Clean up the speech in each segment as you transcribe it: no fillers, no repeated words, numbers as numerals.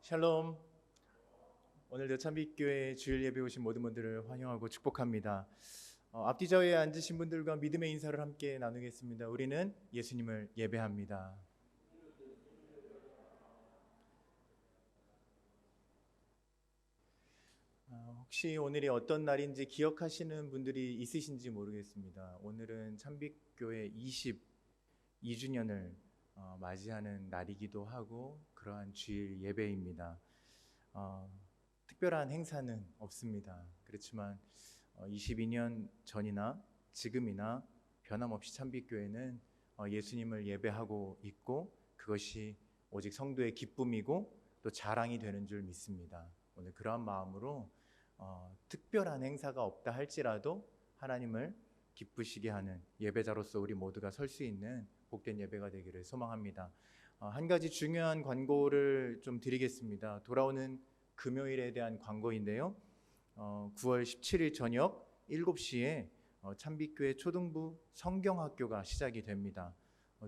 샬롬. 오늘도 참빛교회 주일 예배 오신 모든 분들을 환영하고 축복합니다. 앞뒤 좌우에 앉으신 분들과 믿음의 인사를 함께 나누겠습니다. 우리는 예수님을 예배합니다. 혹시 오늘이 어떤 날인지 기억하시는 분들이 있으신지 모르겠습니다. 오늘은 참빛교회 22주년을 맞이하는 날이기도 하고 그러한 주일 예배입니다. 특별한 행사는 없습니다. 그렇지만 22년 전이나 지금이나 변함없이 참빛교회는 예수님을 예배하고 있고 그것이 오직 성도의 기쁨이고 또 자랑이 되는 줄 믿습니다. 오늘 그러한 마음으로 특별한 행사가 없다 할지라도 하나님을 기쁘시게 하는 예배자로서 우리 모두가 설 수 있는 복된 예배가 되기를 소망합니다. 한 가지 중요한 광고를 좀 드리겠습니다. 돌아오는 금요일에 대한 광고인데요. 9월 17일 저녁 7시에 참빛교회 초등부 성경학교가 시작이 됩니다.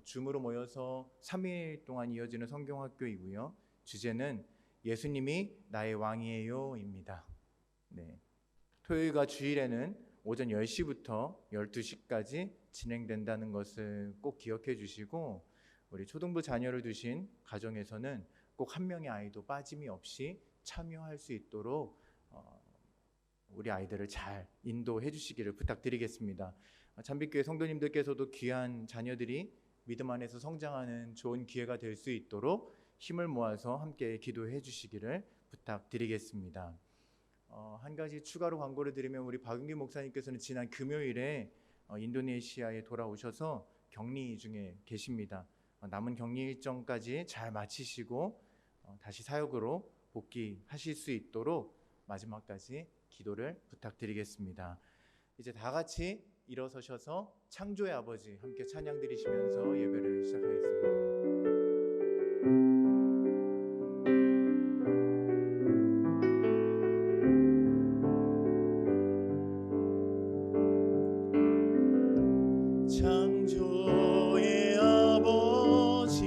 줌으로 모여서 3일 동안 이어지는 성경학교이고요. 주제는 예수님이 나의 왕이에요입니다. 네. 토요일과 주일에는 오전 10시부터 12시까지 진행된다는 것을 꼭 기억해 주시고 우리 초등부 자녀를 두신 가정에서는 꼭 한 명의 아이도 빠짐이 없이 참여할 수 있도록 우리 아이들을 잘 인도해 주시기를 부탁드리겠습니다. 참빛교회 성도님들께서도 귀한 자녀들이 믿음 안에서 성장하는 좋은 기회가 될 수 있도록 힘을 모아서 함께 기도해 주시기를 부탁드리겠습니다. 한 가지 추가로 광고를 드리면 우리 박은기 목사님께서는 지난 금요일에 인도네시아에 돌아오셔서 격리 중에 계십니다. 남은 격리 일정까지 잘 마치시고 다시 사역으로 복귀하실 수 있도록 마지막까지 기도를 부탁드리겠습니다. 이제 다 같이 일어서셔서 창조의 아버지 함께 찬양 드리시면서 예배를 시작하겠습니다. 창조의 아버지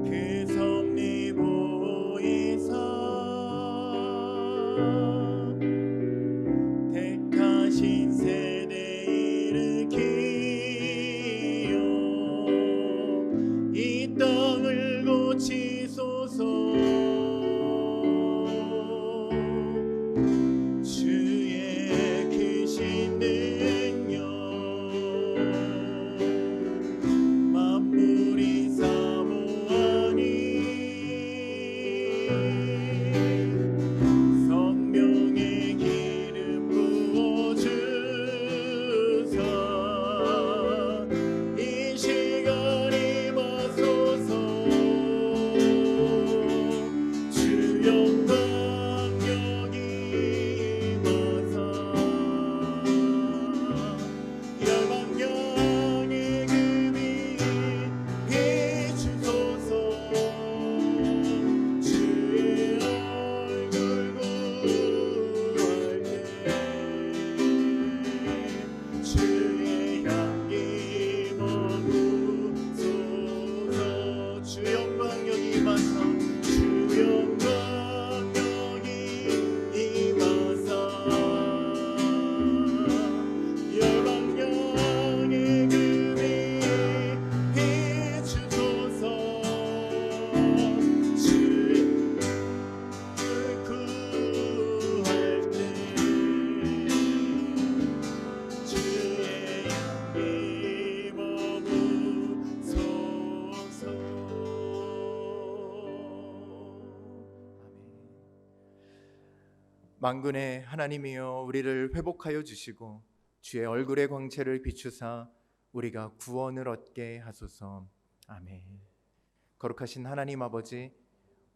그 섭리 보이사 택하신 세대 일으키어 이 땅을 고치소서. 주의 크신 능력 만물이 사모하니 성령의 기름 부어주사 이 시간 임하소서. 주 영광 여기 임하사 열방 영의 금이 비추소서. 주의 얼굴 구할 때 주의 향기 머무소서. 주 영광 여기 임하사 주 영광 여기 임하사 열방 영의 금이 비추소서. 주의 구할 때 주의 향기 머무소서. 만군의 하나님이여 우리를 회복하여 주시고 주의 얼굴의 광채를 비추사 우리가 구원을 얻게 하소서. 아멘. 거룩하신 하나님 아버지,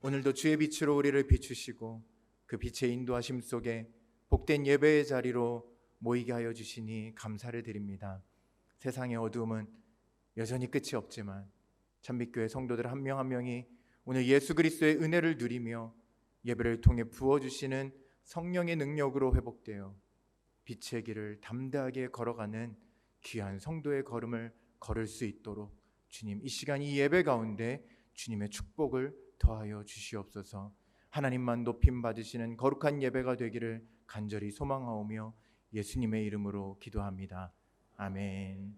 오늘도 주의 빛으로 우리를 비추시고 그 빛의 인도하심 속에 복된 예배의 자리로 모이게 하여 주시니 감사를 드립니다. 세상의 어두움은 여전히 끝이 없지만 참빛교회 성도들 한 명 한 명이 오늘 예수 그리스도의 은혜를 누리며 예배를 통해 부어주시는 성령의 능력으로 회복되어 빛의 길을 담대하게 걸어가는 귀한 성도의 걸음을 걸을 수 있도록 주님 이 시간 이 예배 가운데 주님의 축복을 더하여 주시옵소서. 하나님만 높임 받으시는 거룩한 예배가 되기를 간절히 소망하오며 예수님의 이름으로 기도합니다. 아멘.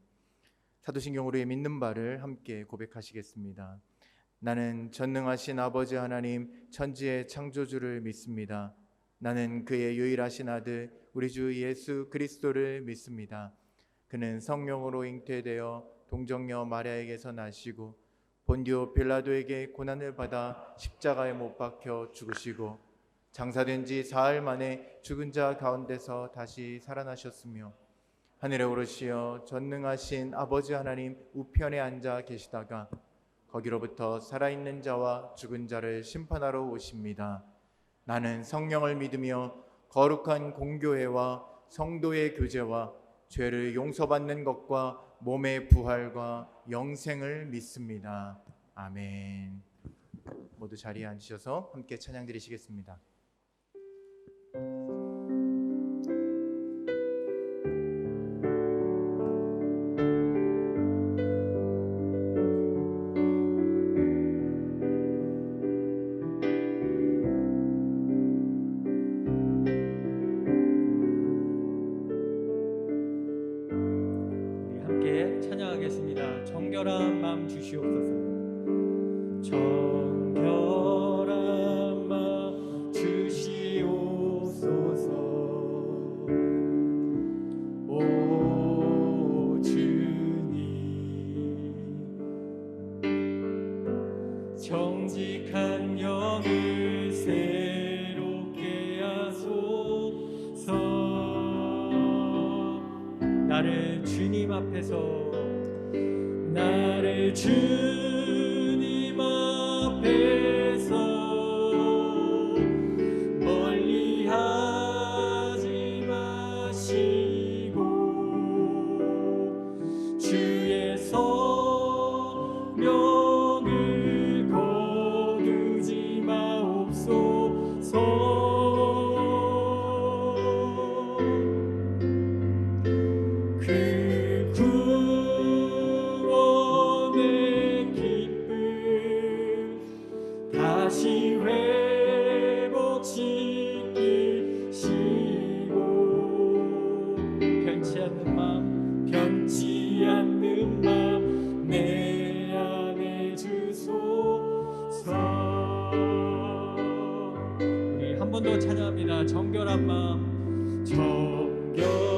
사도신경 우리의 믿는 바를 함께 고백하시겠습니다. 나는 전능하신 아버지 하나님 천지의 창조주를 믿습니다. 나는 그의 유일하신 아들 우리 주 예수 그리스도를 믿습니다. 그는 성령으로 잉태되어 동정녀 마리아에게서 나시고 본디오 빌라도에게 고난을 받아 십자가에 못 박혀 죽으시고 장사된 지 사흘 만에 죽은 자 가운데서 다시 살아나셨으며 하늘에 오르시어 전능하신 아버지 하나님 우편에 앉아 계시다가 거기로부터 살아있는 자와 죽은 자를 심판하러 오십니다. 나는 성령을 믿으며 거룩한 공교회와 성도의 교제와 죄를 용서받는 것과 몸의 부활과 영생을 믿습니다. 아멘. 모두 자리에 앉으셔서 함께 찬양 드리시겠습니다. 찬양하겠습니다. 정결한 마음 주시옵소서. 정결한 마음 주시옵소서. 오 주님, 정직한 영을 새롭게 하소서. 나를 주님 앞에서 멀리하지 마시고 주의 성령을 거두지 마옵소서. 다시 회복시키시고 변치 않는 마음 내 안에 주소서. 우리 한 번 더 찬양합니다. 정결한 마음 주시옵소서.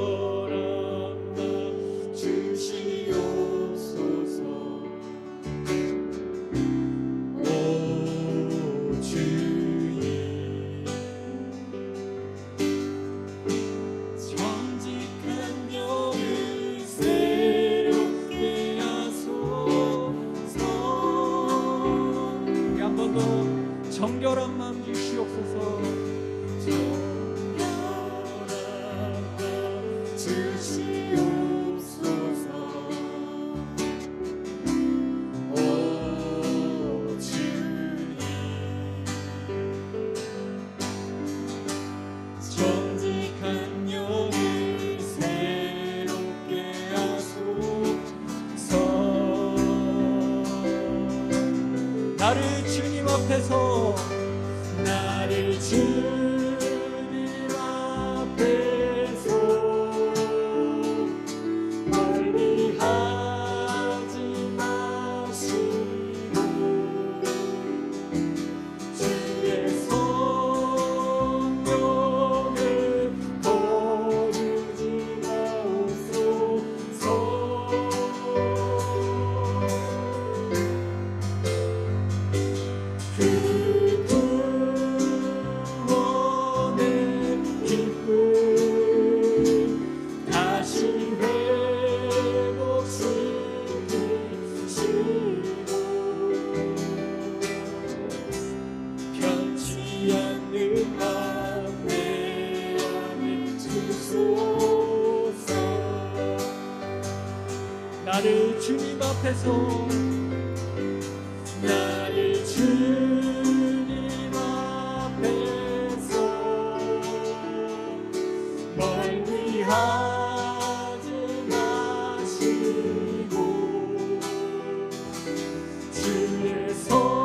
정결한 마음 주시옵소서. 정결한 마음 주시옵소서. 오 주님, 정직한 영을 새롭게 하소서. 나를 주님 앞에서 멀리하지 마시고 주의 성령을 거두지 마옵소서. 나를 주님 앞에서 멀리하지 마시고 주의 손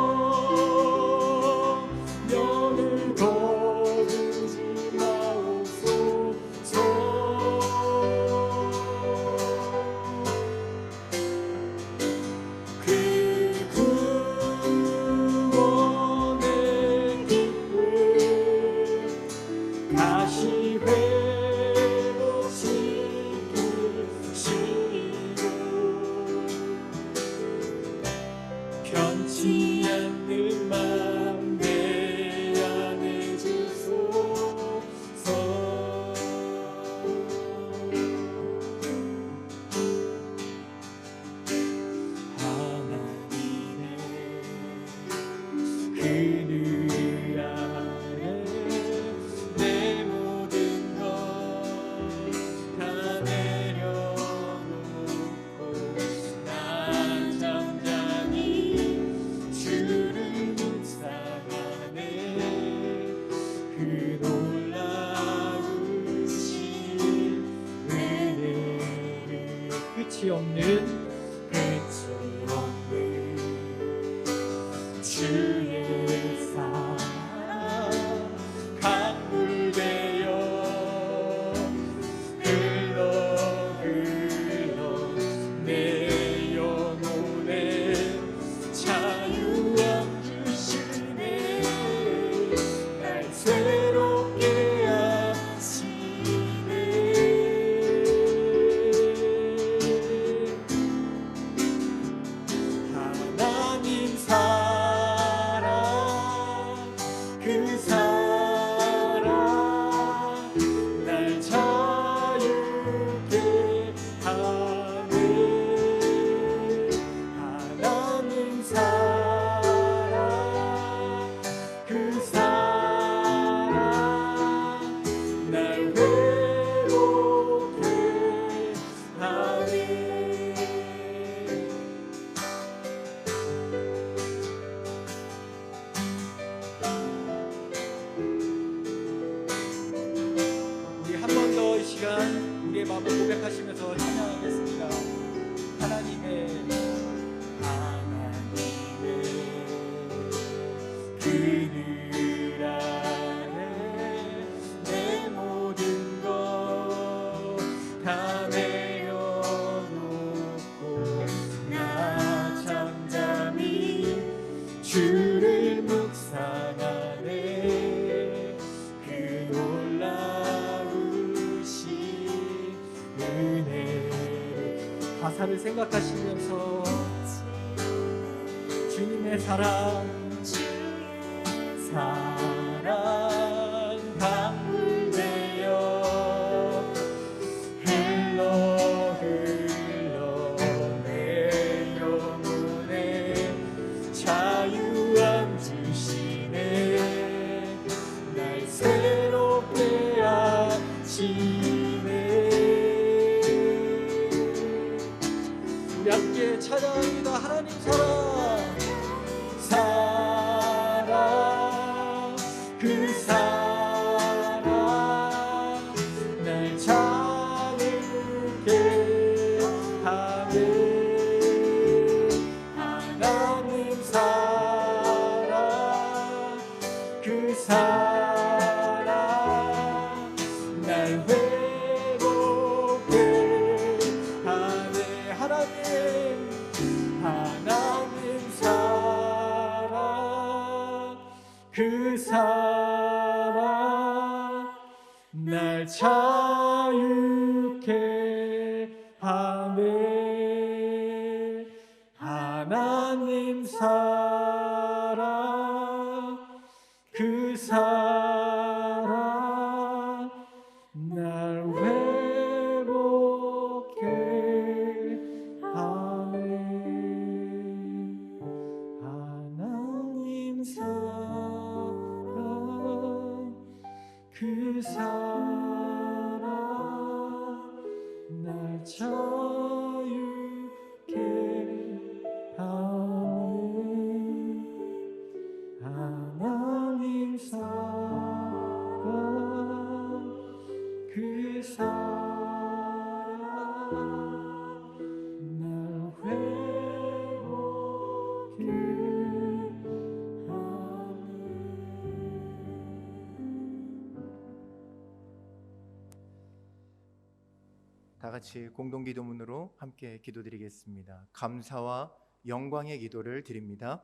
변치 않는 맘 내 안에 주소서. 하나님의 그늘 아래 내 모든 것 다 내려놓고 난 잠잠히 주를 묵상하네. 그 놀라우신 은혜를 끝이 없는 주의 사랑 강물 되어 흘러 내 영혼에 자유함 주시네. 날 새롭게 하시네. 하나님 사랑 그 사랑 날 자유케 하네. 하나님 사랑 그 사랑 날 회복케 하네. 우리 한 번 더 이 시간 우리의 마음을 고백하시면서 찬양하겠습니다. 하나님의 그늘 아래 내 모든 것 다 내려놓고 나 잠잠히 주를 묵상하네. 그 놀라우신 은혜를 가사를 생각하시면서 주님의 사랑 강물 되어 흘러 내 영혼에 자유함 주시네. 날 새롭게 하시네. 우리 함께 찬양합니다. 하나님 사랑 그 사랑 날 자유케 하네. 하나님 사랑 그 사랑 날 회복케 하네. 하나님 사랑 그 사랑 날 자유케 하네. 하나님 사랑 그 사랑 날 회복케 하네. 하나님 사랑 그 사랑 날 자유케 하네. 하나님 사랑 그 사랑 날 회복케 다 같이 공동 기도문으로 함께 기도드리겠습니다. 감사와 영광의 기도를 드립니다.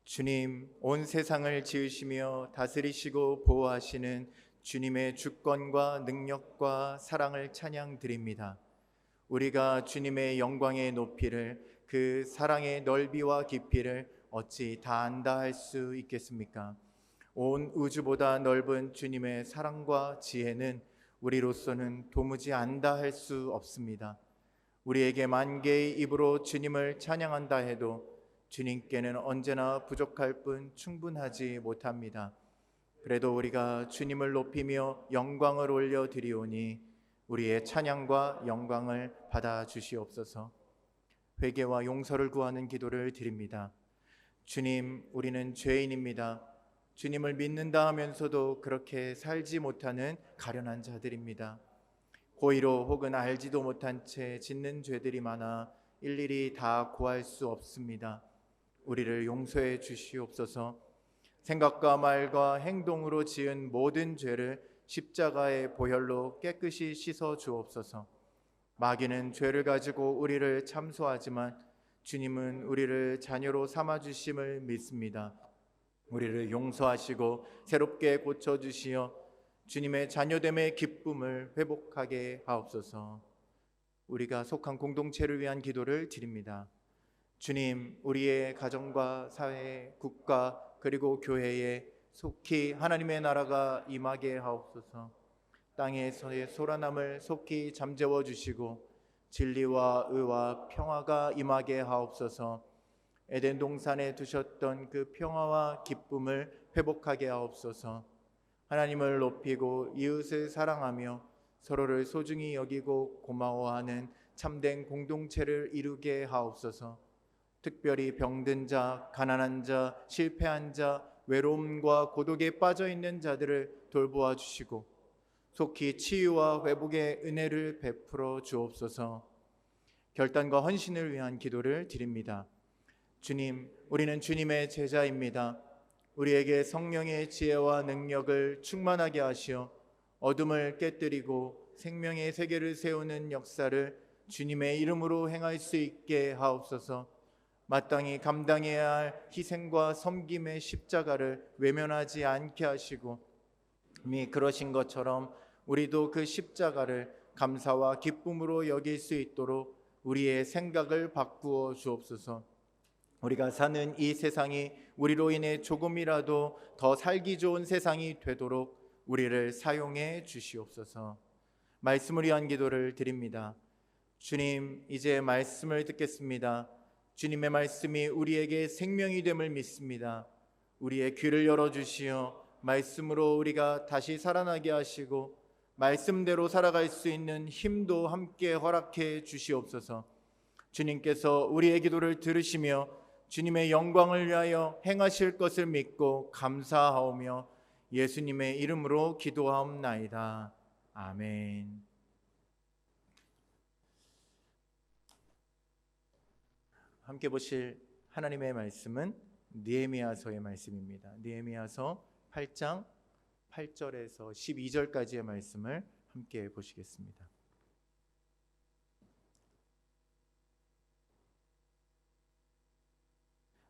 주님, 온 세상을 지으시며 다스리시고 보호하시는 주님의 주권과 능력과 사랑을 찬양드립니다. 우리가 주님의 영광의 높이를, 그 사랑의 넓이와 깊이를 어찌 다 안다 할 수 있겠습니까? 온 우주보다 넓은 주님의 사랑과 지혜는 우리로서는 도무지 안다 할 수 없습니다. 우리에게 만 개의 입으로 주님을 찬양한다 해도 주님께는 언제나 부족할 뿐 충분하지 못합니다. 그래도 우리가 주님을 높이며 영광을 올려드리오니 우리의 찬양과 영광을 받아 주시옵소서. 회개와 용서를 구하는 기도를 드립니다. 주님, 우리는 죄인입니다. 주님을 믿는다 하면서도 그렇게 살지 못하는 가련한 자들입니다. 고의로 혹은 알지도 못한 채 짓는 죄들이 많아 일일이 다 고할 수 없습니다. 우리를 용서해 주시옵소서. 생각과 말과 행동으로 지은 모든 죄를 십자가의 보혈로 깨끗이 씻어 주옵소서. 마귀는 죄를 가지고 우리를 참소하지만 주님은 우리를 자녀로 삼아 주심을 믿습니다. 우리를 용서하시고 새롭게 고쳐 주시어 주님의 자녀됨의 기쁨을 회복하게 하옵소서. 우리가 속한 공동체를 위한 기도를 드립니다. 주님, 우리의 가정과 사회, 국가 그리고 교회에 속히 하나님의 나라가 임하게 하옵소서. 땅에서의 소란함을 속히 잠재워 주시고 진리와 의와 평화가 임하게 하옵소서. 에덴 동산에 두셨던 그 평화와 기쁨을 회복하게 하옵소서. 하나님을 높이고 이웃을 사랑하며 서로를 소중히 여기고 고마워하는 참된 공동체를 이루게 하옵소서. 특별히 병든 자, 가난한 자, 실패한 자, 외로움과 고독에 빠져 있는 자들을 돌보아 주시고 속히 치유와 회복의 은혜를 베풀어 주옵소서. 결단과 헌신을 위한 기도를 드립니다. 주님, 우리는 주님의 제자입니다. 우리에게 성령의 지혜와 능력을 충만하게 하시어 어둠을 깨뜨리고 생명의 세계를 세우는 역사를 주님의 이름으로 행할 수 있게 하옵소서. 마땅히 감당해야 할 희생과 섬김의 십자가를 외면하지 않게 하시고 이미 그러신 것처럼 우리도 그 십자가를 감사와 기쁨으로 여길 수 있도록 우리의 생각을 바꾸어 주옵소서. 우리가 사는 이 세상이 우리로 인해 조금이라도 더 살기 좋은 세상이 되도록 우리를 사용해 주시옵소서. 말씀을 위한 기도를 드립니다. 주님, 이제 말씀을 듣겠습니다. 주님의 말씀이 우리에게 생명이 됨을 믿습니다. 우리의 귀를 열어주시어 말씀으로 우리가 다시 살아나게 하시고 말씀대로 살아갈 수 있는 힘도 함께 허락해 주시옵소서. 주님께서 우리의 기도를 들으시며 주님의 영광을 위하여 행하실 것을 믿고 감사하오며 예수님의 이름으로 기도하옵나이다. 아멘. 함께 보실 하나님의 말씀은 느헤미야서의 말씀입니다. 느헤미야서 8장 8절에서 12절까지의 말씀을 함께 보시겠습니다.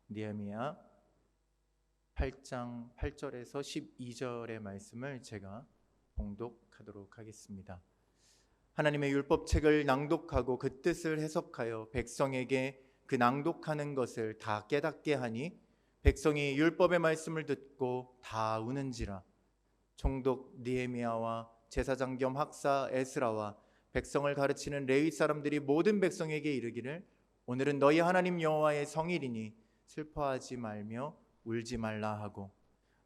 느헤미야 8장 8절에서 12절의 말씀을 제가 봉독하도록 하겠습니다. 하나님의 율법책을 낭독하고 그 뜻을 해석하여 백성에게 그 낭독하는 것을 다 깨닫게 하니 백성이 율법의 말씀을 듣고 다 우는지라. 총독 느헤미야와 제사장 겸 학사 에스라와 백성을 가르치는 레위 사람들이 모든 백성에게 이르기를 오늘은 너희 하나님 여호와의 성일이니 슬퍼하지 말며 울지 말라 하고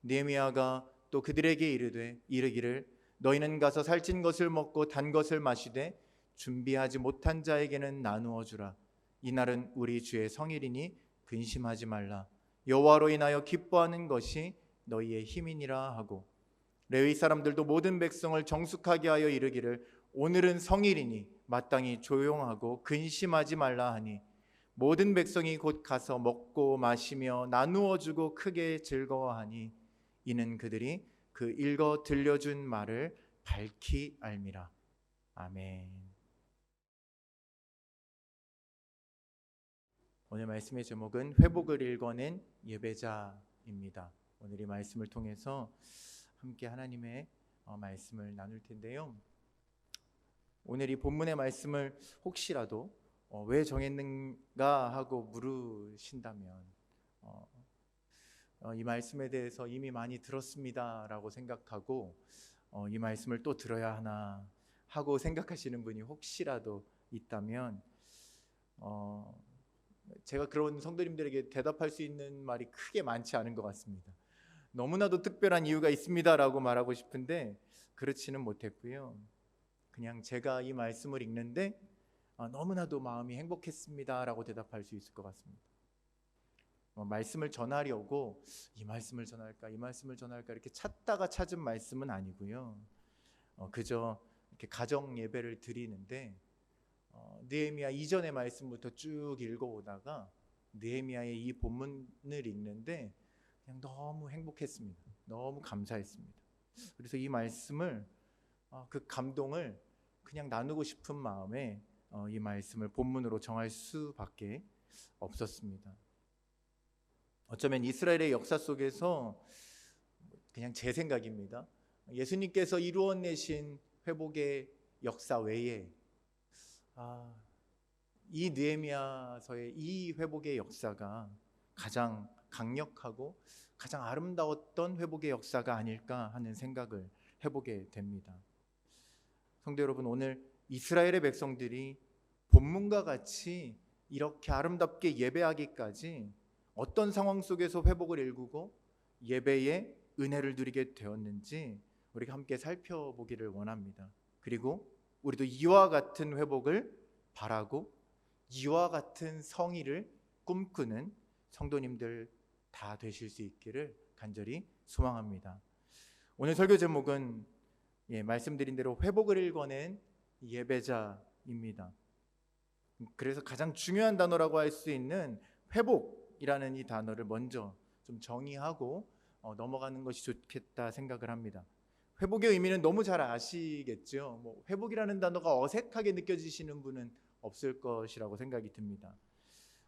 느헤미야가 또 그들에게 이르기를 너희는 가서 살찐 것을 먹고 단 것을 마시되 준비하지 못한 자에게는 나누어 주라. 이날은 우리 주의 성일이니 근심하지 말라. 여호와로 인하여 기뻐하는 것이 너희의 힘이니라 하고 레위 사람들도 모든 백성을 정숙하게 하여 이르기를 오늘은 성일이니 마땅히 조용하고 근심하지 말라 하니 모든 백성이 곧 가서 먹고 마시며 나누어 주고 크게 즐거워하니 이는 그들이 그 읽어 들려준 말을 밝히 알미라. 아멘. 오늘 말씀의 제목은 회복을 읽어낸 예배자입니다. 오늘 이 말씀을 통해서 함께 하나님의 말씀을 나눌 텐데요. 오늘 이 본문의 말씀을 혹시라도 왜 정했는가 하고 물으신다면 이 말씀에 대해서 이미 많이 들었습니다라고 생각하고 이 말씀을 또 들어야 하나 하고 생각하시는 분이 혹시라도 있다면 제가 그런 성도님들에게 대답할 수 있는 말이 크게 많지 않은 것 같습니다. 너무나도 특별한 이유가 있습니다라고 말하고 싶은데 그렇지는 못했고요. 그냥 제가 이 말씀을 읽는데 너무나도 마음이 행복했습니다라고 대답할 수 있을 것 같습니다. 말씀을 전하려고 이 말씀을 전할까 이 말씀을 전할까 이렇게 찾다가 찾은 말씀은 아니고요. 그저 이렇게 가정 예배를 드리는데 느헤미야 이전의 말씀부터 쭉 읽어오다가 느헤미야의 이 본문을 읽는데 그냥 너무 행복했습니다. 너무 감사했습니다. 그래서 이 말씀을 그 감동을 그냥 나누고 싶은 마음에 이 말씀을 본문으로 정할 수밖에 없었습니다. 어쩌면 이스라엘의 역사 속에서 그냥 제 생각입니다. 예수님께서 이루어내신 회복의 역사 외에 이 느헤미야서의 이 회복의 역사가 가장 강력하고 가장 아름다웠던 회복의 역사가 아닐까 하는 생각을 해보게 됩니다. 성도 여러분, 오늘 이스라엘의 백성들이 본문과 같이 이렇게 아름답게 예배하기까지 어떤 상황 속에서 회복을 일구고 예배의 은혜를 누리게 되었는지 우리가 함께 살펴보기를 원합니다. 그리고 우리도 이와 같은 회복을 바라고 이와 같은 성의를 꿈꾸는 성도님들 다 되실 수 있기를 간절히 소망합니다. 오늘 설교 제목은 말씀드린 대로 회복을 일궈낸 예배자입니다. 그래서 가장 중요한 단어라고 할 수 있는 회복이라는 이 단어를 먼저 좀 정의하고 넘어가는 것이 좋겠다 생각을 합니다. 회복의 의미는 너무 잘 아시겠죠. 회복이라는 단어가 어색하게 느껴지시는 분은 없을 것이라고 생각이 듭니다.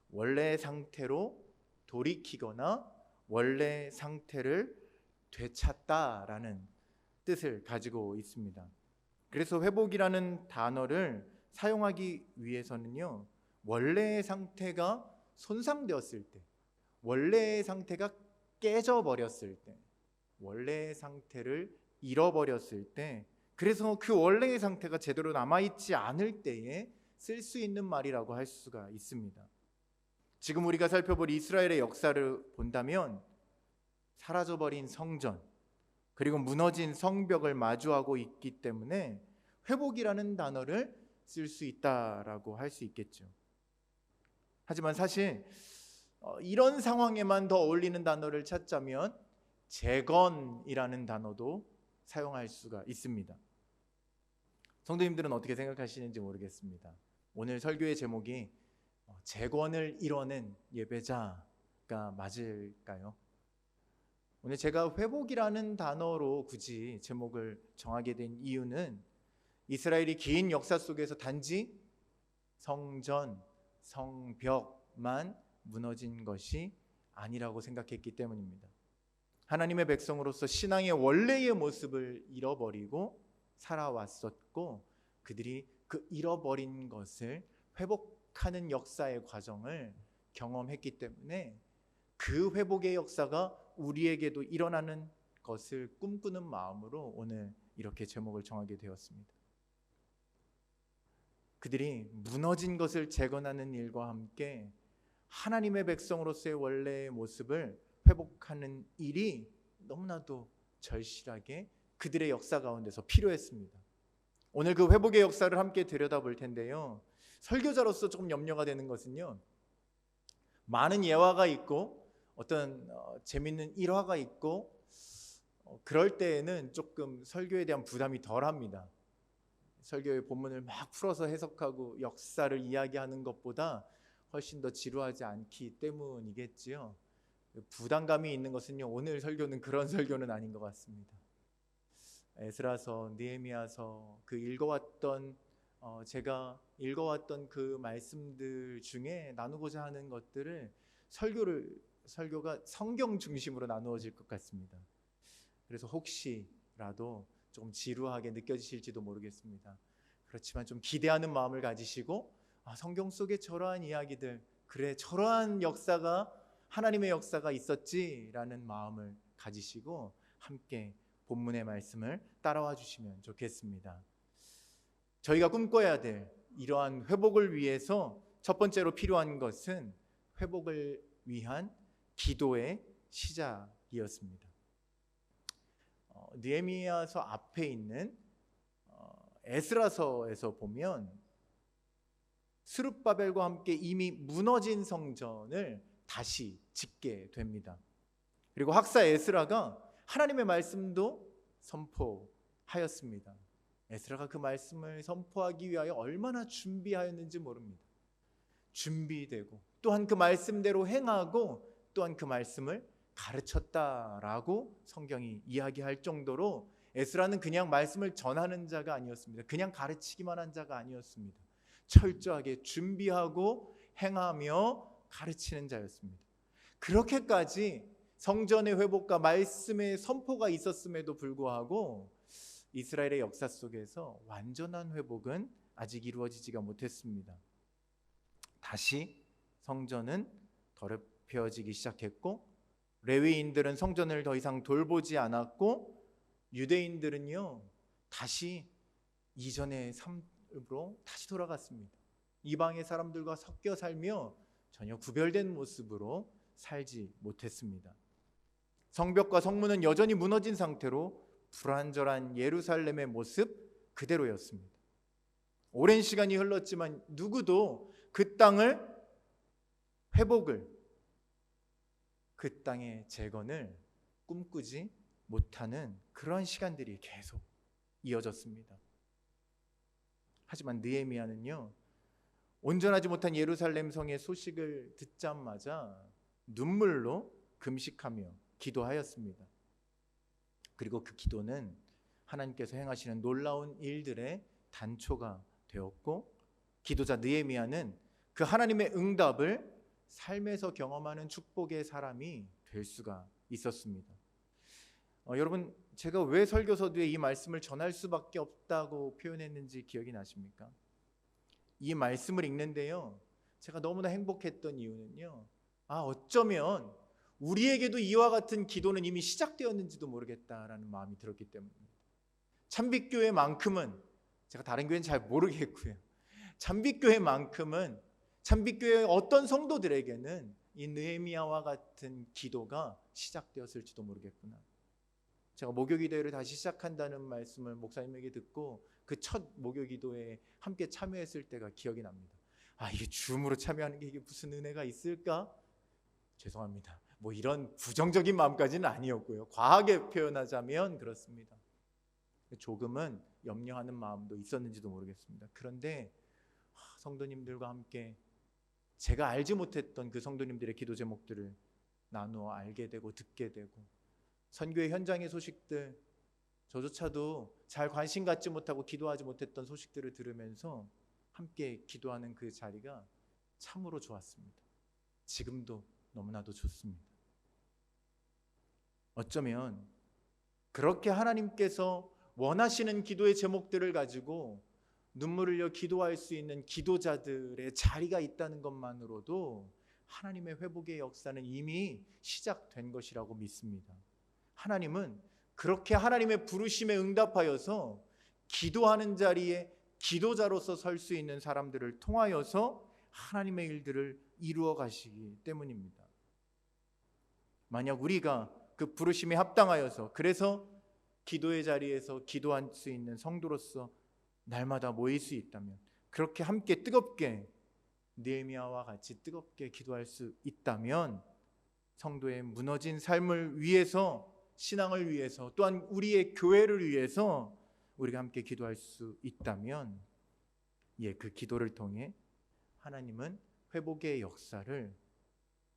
원래 상태로 돌이키거나 원래 상태를 되찾다라는 뜻을 가지고 있습니다. 그래서 회복이라는 단어를 사용하기 위해서는요, 원래의 상태가 손상되었을 때, 원래의 상태가 깨져버렸을 때, 원래의 상태를 잃어버렸을 때, 그래서 그 원래의 상태가 제대로 남아있지 않을 때에 쓸 수 있는 말이라고 할 수가 있습니다. 지금 우리가 살펴볼 이스라엘의 역사를 본다면 사라져버린 성전 그리고 무너진 성벽을 마주하고 있기 때문에 회복이라는 단어를 쓸 수 있다라고 할 수 있겠죠. 하지만 사실 이런 상황에만 더 어울리는 단어를 찾자면 재건이라는 단어도 사용할 수가 있습니다. 성도님들은 어떻게 생각하시는지 모르겠습니다. 오늘 설교의 제목이 재건을 이뤄낸 예배자가 맞을까요? 오늘 제가 회복이라는 단어로 굳이 제목을 정하게 된 이유는 이스라엘이 긴 역사 속에서 단지 성전, 성벽만 무너진 것이 아니라고 생각했기 때문입니다. 하나님의 백성으로서 신앙의 원래의 모습을 잃어버리고 살아왔었고 그들이 그 잃어버린 것을 회복하는 역사의 과정을 경험했기 때문에 그 회복의 역사가 우리에게도 일어나는 것을 꿈꾸는 마음으로 오늘 이렇게 제목을 정하게 되었습니다. 그들이 무너진 것을 재건하는 일과 함께 하나님의 백성으로서의 원래의 모습을 회복하는 일이 너무나도 절실하게 그들의 역사 가운데서 필요했습니다. 오늘 그 회복의 역사를 함께 들여다볼 텐데요, 설교자로서 조금 염려가 되는 것은요, 많은 예화가 있고 어떤 재밌는 일화가 있고 그럴 때에는 조금 설교에 대한 부담이 덜합니다. 설교의 본문을 막 풀어서 해석하고 역사를 이야기하는 것보다 훨씬 더 지루하지 않기 때문이겠지요. 부담감이 있는 것은요, 오늘 설교는 그런 설교는 아닌 것 같습니다. 에스라서, 느헤미야서 제가 읽어왔던 그 말씀들 중에 나누고자 하는 것들을 설교가 성경 중심으로 나누어질 것 같습니다. 그래서 혹시라도 조금 지루하게 느껴지실지도 모르겠습니다. 그렇지만 좀 기대하는 마음을 가지시고 성경 속의 저러한 이야기들, 그래 저러한 역사가 하나님의 역사가 있었지라는 마음을 가지시고 함께 본문의 말씀을 따라와 주시면 좋겠습니다. 저희가 꿈꿔야 될 이러한 회복을 위해서 첫 번째로 필요한 것은 회복을 위한 기도의 시작이었습니다. 느헤미야서 앞에 있는 에스라서에서 보면 스룹바벨과 함께 이미 무너진 성전을 다시 짓게 됩니다. 그리고 학사 에스라가 하나님의 말씀도 선포하였습니다. 에스라가 그 말씀을 선포하기 위하여 얼마나 준비하였는지 모릅니다. 준비되고 또한 그 말씀대로 행하고 또한 그 말씀을 가르쳤다라고 성경이 이야기할 정도로 에스라는 그냥 말씀을 전하는 자가 아니었습니다. 그냥 가르치기만 한 자가 아니었습니다. 철저하게 준비하고 행하며 가르치는 자였습니다. 그렇게까지 성전의 회복과 말씀의 선포가 있었음에도 불구하고 이스라엘의 역사 속에서 완전한 회복은 아직 이루어지지가 못했습니다. 다시 성전은 더럽혀지기 시작했고 레위인들은 성전을 더 이상 돌보지 않았고 유대인들은요 다시 이전의 삶으로 다시 돌아갔습니다. 이방의 사람들과 섞여 살며 전혀 구별된 모습으로 살지 못했습니다. 성벽과 성문은 여전히 무너진 상태로 불완전한 예루살렘의 모습 그대로였습니다. 오랜 시간이 흘렀지만 누구도 그 땅을 회복을, 그 땅의 재건을 꿈꾸지 못하는 그런 시간들이 계속 이어졌습니다. 하지만 느헤미야는요 온전하지 못한 예루살렘 성의 소식을 듣자마자 눈물로 금식하며 기도하였습니다. 그리고 그 기도는 하나님께서 행하시는 놀라운 일들의 단초가 되었고 기도자 느헤미야는 그 하나님의 응답을 삶에서 경험하는 축복의 사람이 될 수가 있었습니다. 여러분 제가 왜 설교서두에 이 말씀을 전할 수밖에 없다고 표현했는지 기억이 나십니까? 이 말씀을 읽는데요 제가 너무나 행복했던 이유는요 어쩌면 우리에게도 이와 같은 기도는 이미 시작되었는지도 모르겠다라는 마음이 들었기 때문입니다. 참빛교회만큼은 제가 다른 교회는 잘 모르겠고요. 참빛교회만큼은 참빛교회 어떤 성도들에게는 이 느헤미야와 같은 기도가 시작되었을지도 모르겠구나. 제가 목요기도회를 다시 시작한다는 말씀을 목사님에게 듣고 그 첫 목요기도회에 함께 참여했을 때가 기억이 납니다. 이게 줌으로 참여하는 게 이게 무슨 은혜가 있을까? 죄송합니다. 뭐 이런 부정적인 마음까지는 아니었고요. 과하게 표현하자면 그렇습니다. 조금은 염려하는 마음도 있었는지도 모르겠습니다. 그런데 성도님들과 함께 제가 알지 못했던 그 성도님들의 기도 제목들을 나누어 알게 되고 듣게 되고 선교의 현장의 소식들 저조차도 잘 관심 갖지 못하고 기도하지 못했던 소식들을 들으면서 함께 기도하는 그 자리가 참으로 좋았습니다. 지금도 너무나도 좋습니다. 어쩌면 그렇게 하나님께서 원하시는 기도의 제목들을 가지고 눈물을 흘려 기도할 수 있는 기도자들의 자리가 있다는 것만으로도 하나님의 회복의 역사는 이미 시작된 것이라고 믿습니다. 하나님은 그렇게 하나님의 부르심에 응답하여서 기도하는 자리에 기도자로서 설 수 있는 사람들을 통하여서 하나님의 일들을 이루어 가시기 때문입니다. 만약 우리가 그 부르심에 합당하여서 그래서 기도의 자리에서 기도할 수 있는 성도로서 날마다 모일 수 있다면 그렇게 함께 뜨겁게 느헤미야와 같이 뜨겁게 기도할 수 있다면 성도의 무너진 삶을 위해서 신앙을 위해서 또한 우리의 교회를 위해서 우리가 함께 기도할 수 있다면 그 기도를 통해 하나님은 회복의 역사를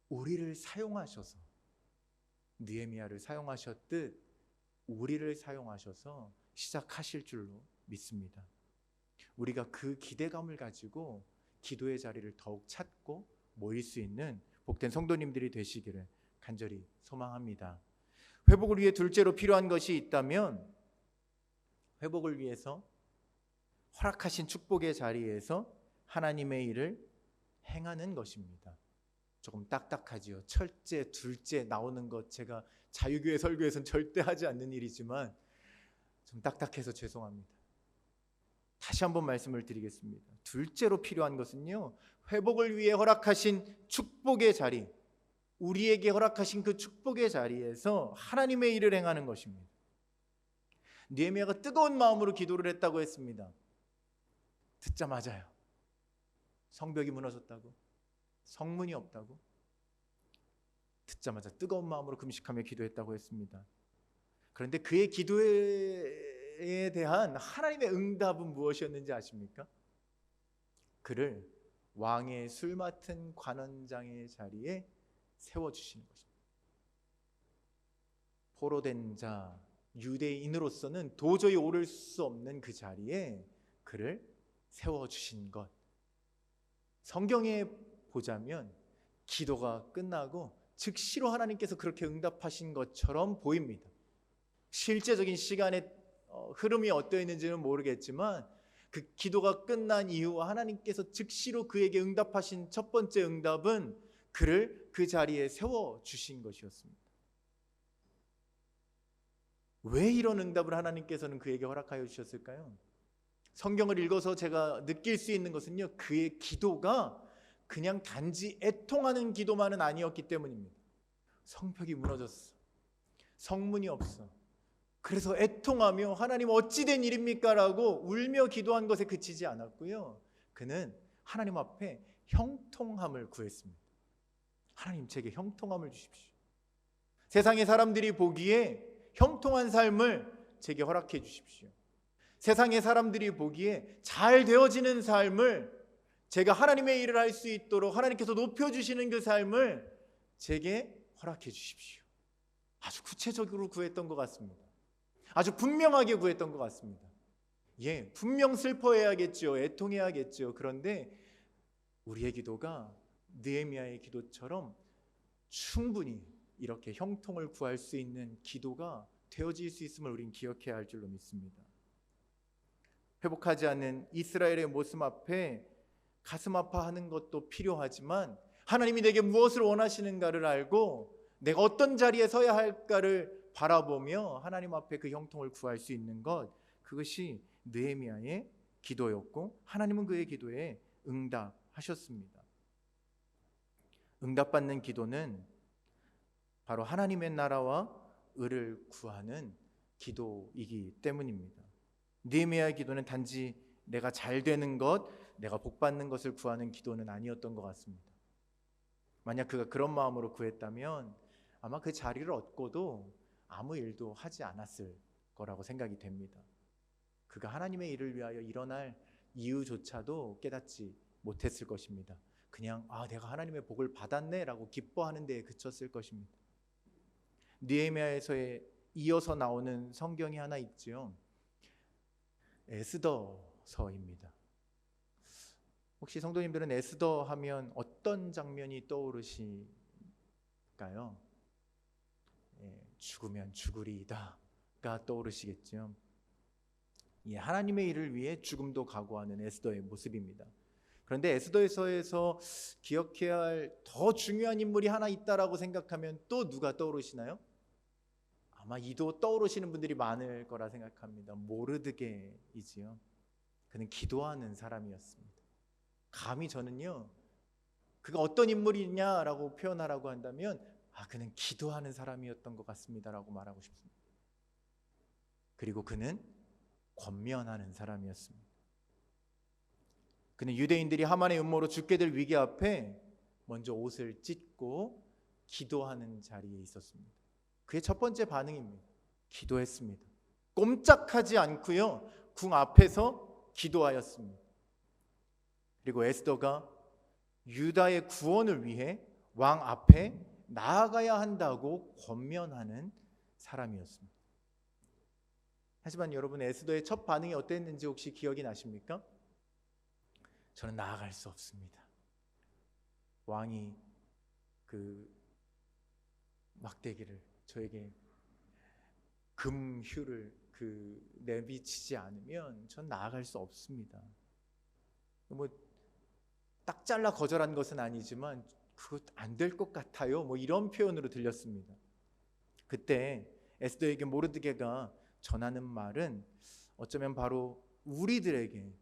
우리를 사용하셔서 느헤미야를 사용하셨듯 우리를 사용하셔서 시작하실 줄로 믿습니다. 우리가 그 기대감을 가지고 기도의 자리를 더욱 찾고 모일 수 있는 복된 성도님들이 되시기를 간절히 소망합니다. 회복을 위해 둘째로 필요한 것이 있다면 회복을 위해서 허락하신 축복의 자리에서 하나님의 일을 행하는 것입니다. 조금 딱딱하지요. 첫째, 둘째 나오는 것 제가 자유교회 설교에서는 절대 하지 않는 일이지만 좀 딱딱해서 죄송합니다. 다시 한번 말씀을 드리겠습니다. 둘째로 필요한 것은요, 회복을 위해 허락하신 축복의 자리, 우리에게 허락하신 그 축복의 자리에서 하나님의 일을 행하는 것입니다. 느헤미야가 뜨거운 마음으로 기도를 했다고 했습니다. 듣자마자요, 성벽이 무너졌다고, 성문이 없다고, 듣자마자 뜨거운 마음으로 금식하며 기도했다고 했습니다. 그런데 그의 기도에 대한 하나님의 응답은 무엇이었는지 아십니까? 그를 왕의 술 맡은 관원장의 자리에 세워주시는 것입니다. 포로된 자, 유대인으로서는 도저히 오를 수 없는 그 자리에 그를 세워주신 것. 성경에 보자면 기도가 끝나고 즉시로 하나님께서 그렇게 응답하신 것처럼 보입니다. 실제적인 시간의 흐름이 어떠했는지는 모르겠지만 그 기도가 끝난 이후 하나님께서 즉시로 그에게 응답하신 첫 번째 응답은 그를 그 자리에 세워주신 것이었습니다. 왜 이런 응답을 하나님께서는 그에게 허락하여 주셨을까요? 성경을 읽어서 제가 느낄 수 있는 것은요, 그의 기도가 그냥 단지 애통하는 기도만은 아니었기 때문입니다. 성벽이 무너졌어, 성문이 없어, 그래서 애통하며 하나님 어찌 된 일입니까? 라고 울며 기도한 것에 그치지 않았고요, 그는 하나님 앞에 형통함을 구했습니다. 하나님, 제게 형통함을 주십시오. 세상의 사람들이 보기에 형통한 삶을 제게 허락해 주십시오. 세상의 사람들이 보기에 잘 되어지는 삶을, 제가 하나님의 일을 할 수 있도록 하나님께서 높여주시는 그 삶을 제게 허락해 주십시오. 아주 구체적으로 구했던 것 같습니다. 아주 분명하게 구했던 것 같습니다. 예, 분명 슬퍼해야겠죠, 애통해야겠죠. 그런데 우리의 기도가 느헤미야의 기도처럼 충분히 이렇게 형통을 구할 수 있는 기도가 되어질 수 있음을 우린 기억해야 할 줄로 믿습니다. 회복하지 않는 이스라엘의 모습 앞에 가슴 아파하는 것도 필요하지만 하나님이 내게 무엇을 원하시는가를 알고 내가 어떤 자리에 서야 할까를 바라보며 하나님 앞에 그 형통을 구할 수 있는 것, 그것이 느헤미야의 기도였고 하나님은 그의 기도에 응답하셨습니다. 응답받는 기도는 바로 하나님의 나라와 의를 구하는 기도이기 때문입니다. 느헤미야의 기도는 단지 내가 잘 되는 것, 내가 복 받는 것을 구하는 기도는 아니었던 것 같습니다. 만약 그가 그런 마음으로 구했다면 아마 그 자리를 얻고도 아무 일도 하지 않았을 거라고 생각이 됩니다. 그가 하나님의 일을 위하여 일어날 이유조차도 깨닫지 못했을 것입니다. 그냥 내가 하나님의 복을 받았네 라고 기뻐하는 데에 그쳤을 것입니다. 느헤미야에서 이어서 나오는 성경이 하나 있죠. 에스더서입니다. 혹시 성도님들은 에스더 하면 어떤 장면이 떠오르실까요? 죽으면 죽으리이다가 떠오르시겠죠. 하나님의 일을 위해 죽음도 각오하는 에스더의 모습입니다. 그런데 에스더서에서 기억해야 할 더 중요한 인물이 하나 있다라고 생각하면 또 누가 떠오르시나요? 아마 이도 떠오르시는 분들이 많을 거라 생각합니다. 모르드게이지요. 그는 기도하는 사람이었습니다. 감히 저는요, 그가 어떤 인물이냐라고 표현하라고 한다면 그는 기도하는 사람이었던 것 같습니다라고 말하고 싶습니다. 그리고 그는 권면하는 사람이었습니다. 그는 유대인들이 하만의 음모로 죽게 될 위기 앞에 먼저 옷을 찢고 기도하는 자리에 있었습니다. 그의 첫 번째 반응입니다. 기도했습니다. 꼼짝하지 않고요, 궁 앞에서 기도하였습니다. 그리고 에스더가 유다의 구원을 위해 왕 앞에 나아가야 한다고 권면하는 사람이었습니다. 하지만 여러분, 에스더의 첫 반응이 어땠는지 혹시 기억이 나십니까? 저는 나아갈 수 없습니다. 왕이 그 막대기를, 저에게 금휴를 내비치지 않으면 전 나아갈 수 없습니다. 딱 잘라 거절한 것은 아니지만 그것 안 될 것 같아요. 뭐 이런 표현으로 들렸습니다. 그때 에스더에게 모르드게가 전하는 말은 어쩌면 바로 우리들에게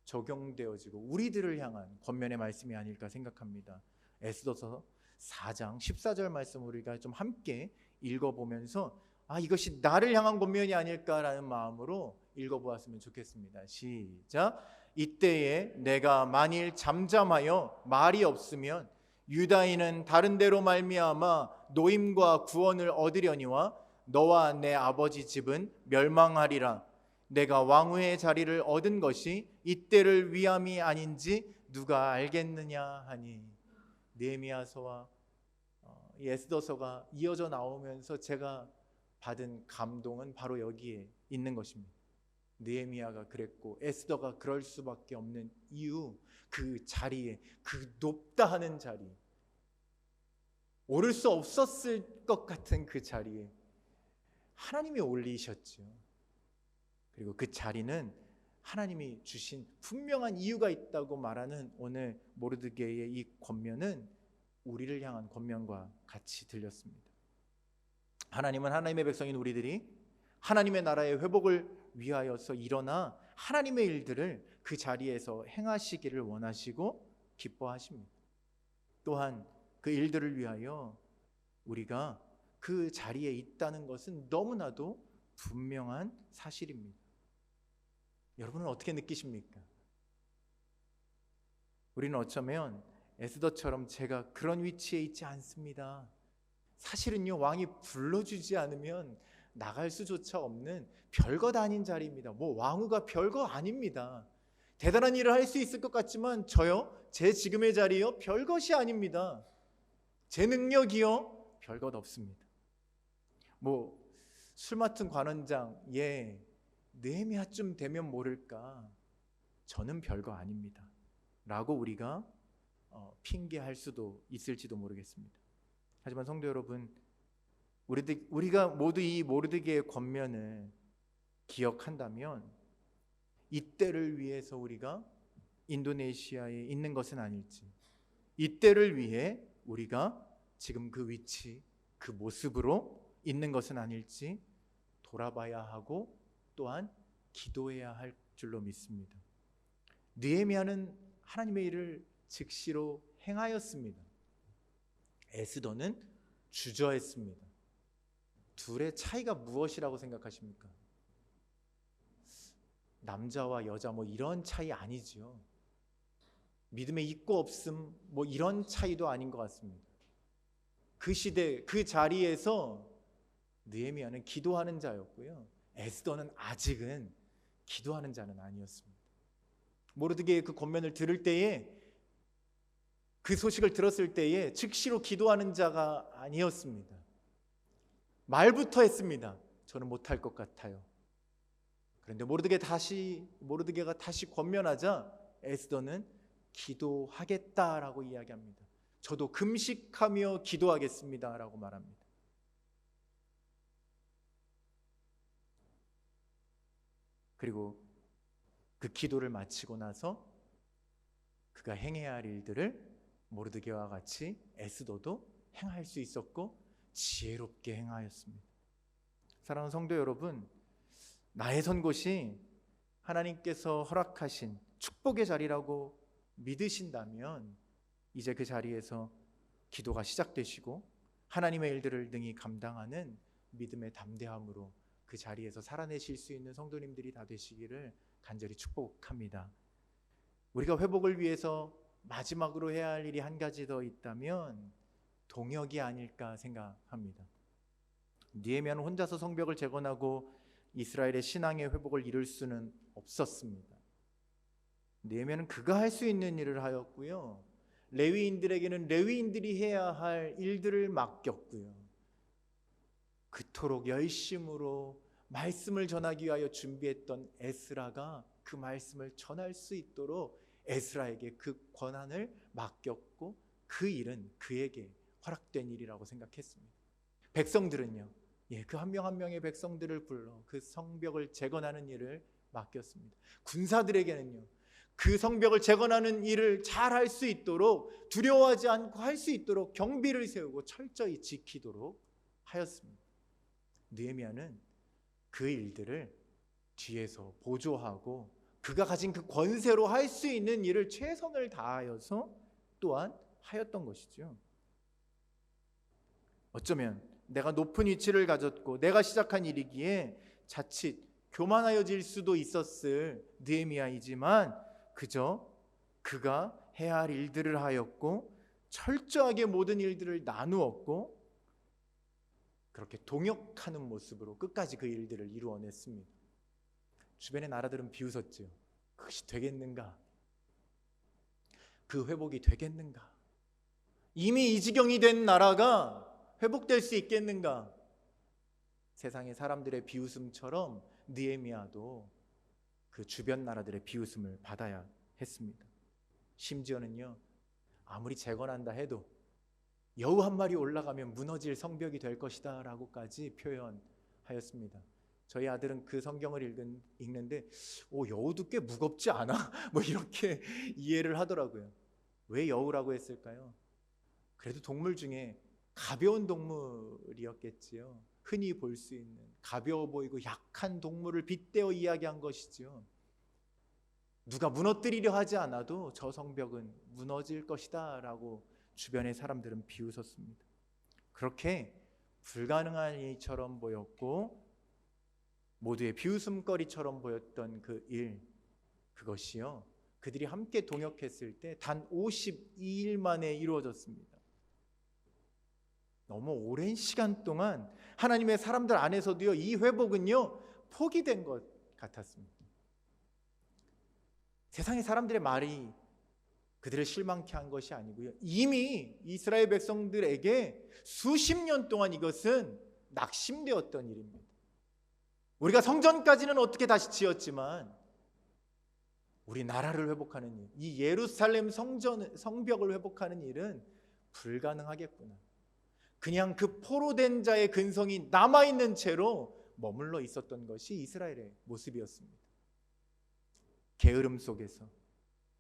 적용되어지고 우리들을 향한 권면의 말씀이 아닐까 생각합니다. 에스더서 4장 14절 말씀 우리가 좀 함께 읽어보면서 이것이 나를 향한 권면이 아닐까라는 마음으로 읽어보았으면 좋겠습니다. 시작. 이때에 내가 만일 잠잠하여 말이 없으면 유다인은 다른 데로 말미암아 노임과 구원을 얻으려니와 너와 내 아버지 집은 멸망하리라. 내가 왕후의 자리를 얻은 것이 이때를 위함이 아닌지 누가 알겠느냐 하니. 느헤미야서와 에스더서가 이어져 나오면서 제가 받은 감동은 바로 여기에 있는 것입니다. 느헤미야가 그랬고 에스더가 그럴 수밖에 없는 이유, 그 자리에, 그 높다 하는 자리, 오를 수 없었을 것 같은 그 자리에 하나님이 올리셨죠. 그리고 그 자리는 하나님이 주신 분명한 이유가 있다고 말하는 오늘 모르드게의 이 권면은 우리를 향한 권면과 같이 들렸습니다. 하나님은 하나님의 백성인 우리들이 하나님의 나라의 회복을 위하여서 일어나 하나님의 일들을 그 자리에서 행하시기를 원하시고 기뻐하십니다. 또한 그 일들을 위하여 우리가 그 자리에 있다는 것은 너무나도 분명한 사실입니다. 여러분은 어떻게 느끼십니까? 우리는 어쩌면 에스더처럼 제가 그런 위치에 있지 않습니다. 사실은요, 왕이 불러주지 않으면 나갈 수조차 없는 별것 아닌 자리입니다. 뭐 왕후가 별거 아닙니다. 대단한 일을 할 수 있을 것 같지만 저요, 제 지금의 자리요, 별것이 아닙니다. 제 능력이요, 별것 없습니다. 뭐 술 맡은 관원장, 느헤미야쯤 되면 모를까, 저는 별거 아닙니다 라고 우리가 핑계할 수도 있을지도 모르겠습니다. 하지만 성도 여러분, 우리가 모두 이 모르드게의 권면을 기억한다면 이때를 위해서 우리가 인도네시아에 있는 것은 아닐지, 이때를 위해 우리가 지금 그 위치, 그 모습으로 있는 것은 아닐지 돌아봐야 하고 또한 기도해야 할 줄로 믿습니다. 느헤미야는 하나님의 일을 즉시로 행하였습니다. 에스더는 주저했습니다. 둘의 차이가 무엇이라고 생각하십니까? 남자와 여자 뭐 이런 차이 아니죠. 믿음에 있고 없음 뭐 이런 차이도 아닌 것 같습니다. 그 시대 그 자리에서 느헤미야는 기도하는 자였고요, 에스더는 아직은 기도하는 자는 아니었습니다. 모르드게의 그 권면을 들을 때에, 그 소식을 들었을 때에 즉시로 기도하는 자가 아니었습니다. 말부터 했습니다. 저는 못할 것 같아요. 그런데 모르드게가 다시 권면하자 에스더는 기도하겠다라고 이야기합니다. 저도 금식하며 기도하겠습니다라고 말합니다. 그리고 그 기도를 마치고 나서 그가 행해야 할 일들을 모르드게와 같이 에스더도 행할 수 있었고 지혜롭게 행하였습니다. 사랑하는 성도 여러분, 나의 선 곳이 하나님께서 허락하신 축복의 자리라고 믿으신다면 이제 그 자리에서 기도가 시작되시고 하나님의 일들을 능히 감당하는 믿음의 담대함으로 그 자리에서 살아내실 수 있는 성도님들이 다 되시기를 간절히 축복합니다. 우리가 회복을 위해서 마지막으로 해야 할 일이 한 가지 더 있다면 동역이 아닐까 생각합니다. 느헤미야는 혼자서 성벽을 재건하고 이스라엘의 신앙의 회복을 이룰 수는 없었습니다. 느헤미야는 그가 할 수 있는 일을 하였고요, 레위인들에게는 레위인들이 해야 할 일들을 맡겼고요, 그토록 열심으로 말씀을 전하기 위하여 준비했던 에스라가 그 말씀을 전할 수 있도록 에스라에게 그 권한을 맡겼고 그 일은 그에게 허락된 일이라고 생각했습니다. 백성들은요, 그 한 명 한 명의 백성들을 불러 그 성벽을 재건하는 일을 맡겼습니다. 군사들에게는요, 그 성벽을 재건하는 일을 잘 할 수 있도록, 두려워하지 않고 할 수 있도록 경비를 세우고 철저히 지키도록 하였습니다. 느헤미야는 그 일들을 뒤에서 보조하고 그가 가진 그 권세로 할 수 있는 일을 최선을 다하여서 또한 하였던 것이죠. 어쩌면 내가 높은 위치를 가졌고 내가 시작한 일이기에 자칫 교만하여질 수도 있었을 느헤미야이지만 그저 그가 해야 할 일들을 하였고 철저하게 모든 일들을 나누었고 그렇게 동역하는 모습으로 끝까지 그 일들을 이루어냈습니다. 주변의 나라들은 비웃었죠. 그것이 되겠는가? 그 회복이 되겠는가? 이미 이 지경이 된 나라가 회복될 수 있겠는가? 세상의 사람들의 비웃음처럼 느헤미야도 그 주변 나라들의 비웃음을 받아야 했습니다. 심지어는요, 아무리 재건한다 해도 여우 한 마리 올라가면 무너질 성벽이 될 것이다 라고까지 표현하였습니다. 저희 아들은 그 성경을 읽는데 여우도 꽤 무겁지 않아? 뭐 이렇게 이해를 하더라고요. 왜 여우라고 했을까요? 그래도 동물 중에 가벼운 동물이었겠지요. 흔히 볼 수 있는 가벼워 보이고 약한 동물을 빗대어 이야기한 것이지요. 누가 무너뜨리려 하지 않아도 저 성벽은 무너질 것이다 라고 주변의 사람들은 비웃었습니다. 그렇게 불가능한 일처럼 보였고 모두의 비웃음거리처럼 보였던 그 일, 그것이요, 그들이 함께 동역했을 때 단 52일 만에 이루어졌습니다. 너무 오랜 시간 동안 하나님의 사람들 안에서도요, 이 회복은요 포기된 것 같았습니다. 세상의 사람들의 말이 그들을 실망케 한 것이 아니고요, 이미 이스라엘 백성들에게 수십 년 동안 이것은 낙심되었던 일입니다. 우리가 성전까지는 어떻게 다시 지었지만 우리 나라를 회복하는 일, 이 예루살렘 성벽을 회복하는 일은 불가능하겠구나. 그냥 그 포로된 자의 근성이 남아있는 채로 머물러 있었던 것이 이스라엘의 모습이었습니다. 게으름 속에서,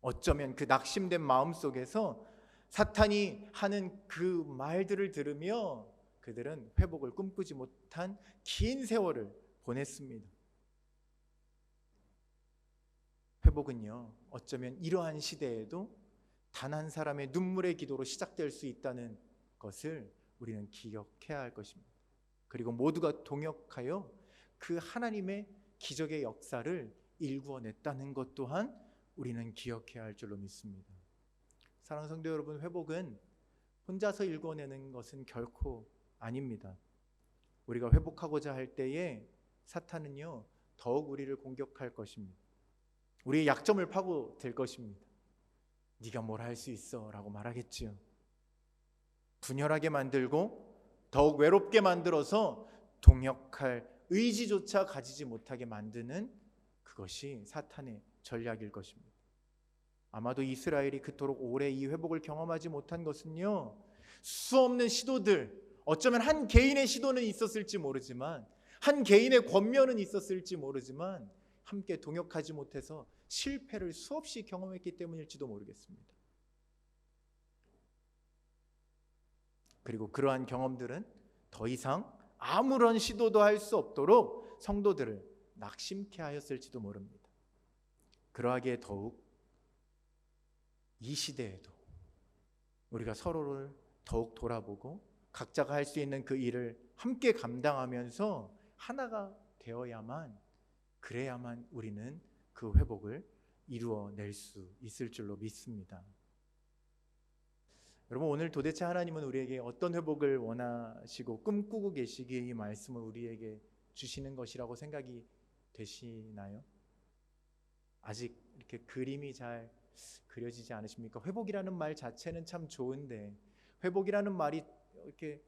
어쩌면 그 낙심된 마음 속에서 사탄이 하는 그 말들을 들으며 그들은 회복을 꿈꾸지 못한 긴 세월을 보냈습니다. 회복은요, 어쩌면 이러한 시대에도 단 한 사람의 눈물의 기도로 시작될 수 있다는 것을 우리는 기억해야 할 것입니다. 그리고 모두가 동역하여 그 하나님의 기적의 역사를 일구어냈다는 것 또한 우리는 기억해야 할 줄로 믿습니다. 사랑하는 성도 여러분, 회복은 혼자서 일구어내는 것은 결코 아닙니다. 우리가 회복하고자 할 때에 사탄은요 더욱 우리를 공격할 것입니다. 우리의 약점을 파고들 것입니다. 네가 뭘 할 수 있어 라고 말하겠지요. 분열하게 만들고 더욱 외롭게 만들어서 동역할 의지조차 가지지 못하게 만드는 그것이 사탄의 전략일 것입니다. 아마도 이스라엘이 그토록 오래 이 회복을 경험하지 못한 것은요, 수없는 시도들, 어쩌면 한 개인의 시도는 있었을지 모르지만, 한 개인의 권면은 있었을지 모르지만 함께 동역하지 못해서 실패를 수없이 경험했기 때문일지도 모르겠습니다. 그리고 그러한 경험들은 더 이상 아무런 시도도 할 수 없도록 성도들을 낙심케 하였을지도 모릅니다. 그러하기에 더욱 이 시대에도 우리가 서로를 더욱 돌아보고 각자가 할 수 있는 그 일을 함께 감당하면서 하나가 되어야만, 그래야만 우리는 그 회복을 이루어낼 수 있을 줄로 믿습니다. 여러분, 오늘 도대체 하나님은 우리에게 어떤 회복을 원하시고 꿈꾸고 계시기에 이 말씀을 우리에게 주시는 것이라고 생각이 되시나요? 아직 이렇게 그림이 잘 그려지지 않으십니까? 회복이라는 말 자체는 참 좋은데, 회복이라는 말이 이렇게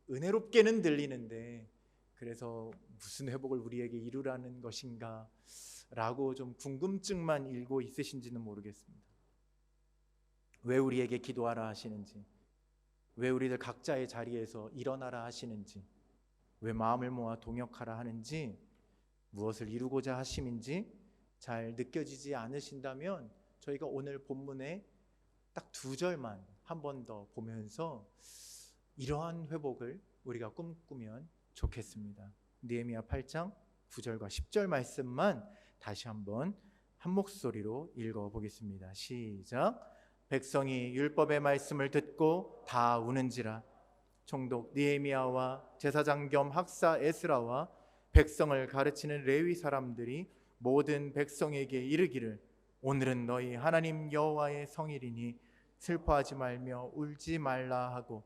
은혜롭게는 들리는데, 그래서 무슨 회복을 우리에게 이루라는 것인가 라고 좀 궁금증만 일고 있으신지는 모르겠습니다. 왜 우리에게 기도하라 하시는지, 왜 우리들 각자의 자리에서 일어나라 하시는지, 왜 마음을 모아 동역하라 하는지, 무엇을 이루고자 하심인지 잘 느껴지지 않으신다면 저희가 오늘 본문에 딱 2절만 한 번 더 보면서 이러한 회복을 우리가 꿈꾸면 좋겠습니다. 느헤미야 8장 9절과 10절 말씀만 다시 한번 한 목소리로 읽어보겠습니다. 시작. 백성이 율법의 말씀을 듣고 다 우는지라. 총독 느헤미야와 제사장 겸 학사 에스라와 백성을 가르치는 레위 사람들이 모든 백성에게 이르기를 오늘은 너희 하나님 여호와의 성일이니 슬퍼하지 말며 울지 말라 하고,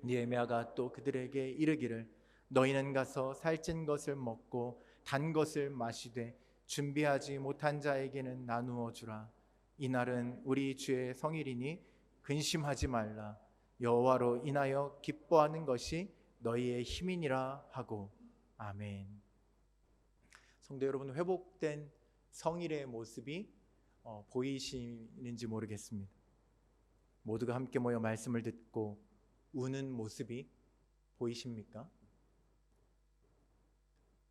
느헤미야가 또 그들에게 이르기를 너희는 가서 살찐 것을 먹고 단 것을 마시되 준비하지 못한 자에게는 나누어 주라. 이날은 우리 주의 성일이니 근심하지 말라. 여호와로 인하여 기뻐하는 것이 너희의 힘이니라 하고. 아멘. 성도 여러분, 회복된 성일의 모습이 보이시는지 모르겠습니다. 모두가 함께 모여 말씀을 듣고 우는 모습이 보이십니까?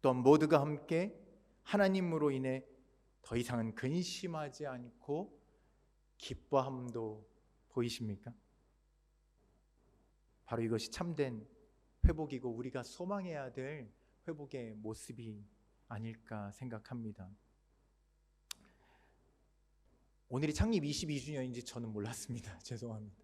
또 모두가 함께 하나님으로 인해 더 이상은 근심하지 않고 기뻐함도 보이십니까? 바로 이것이 참된 회복이고 우리가 소망해야 될 회복의 모습이 아닐까 생각합니다. 오늘이 창립 22주년인지 저는 몰랐습니다. 죄송합니다.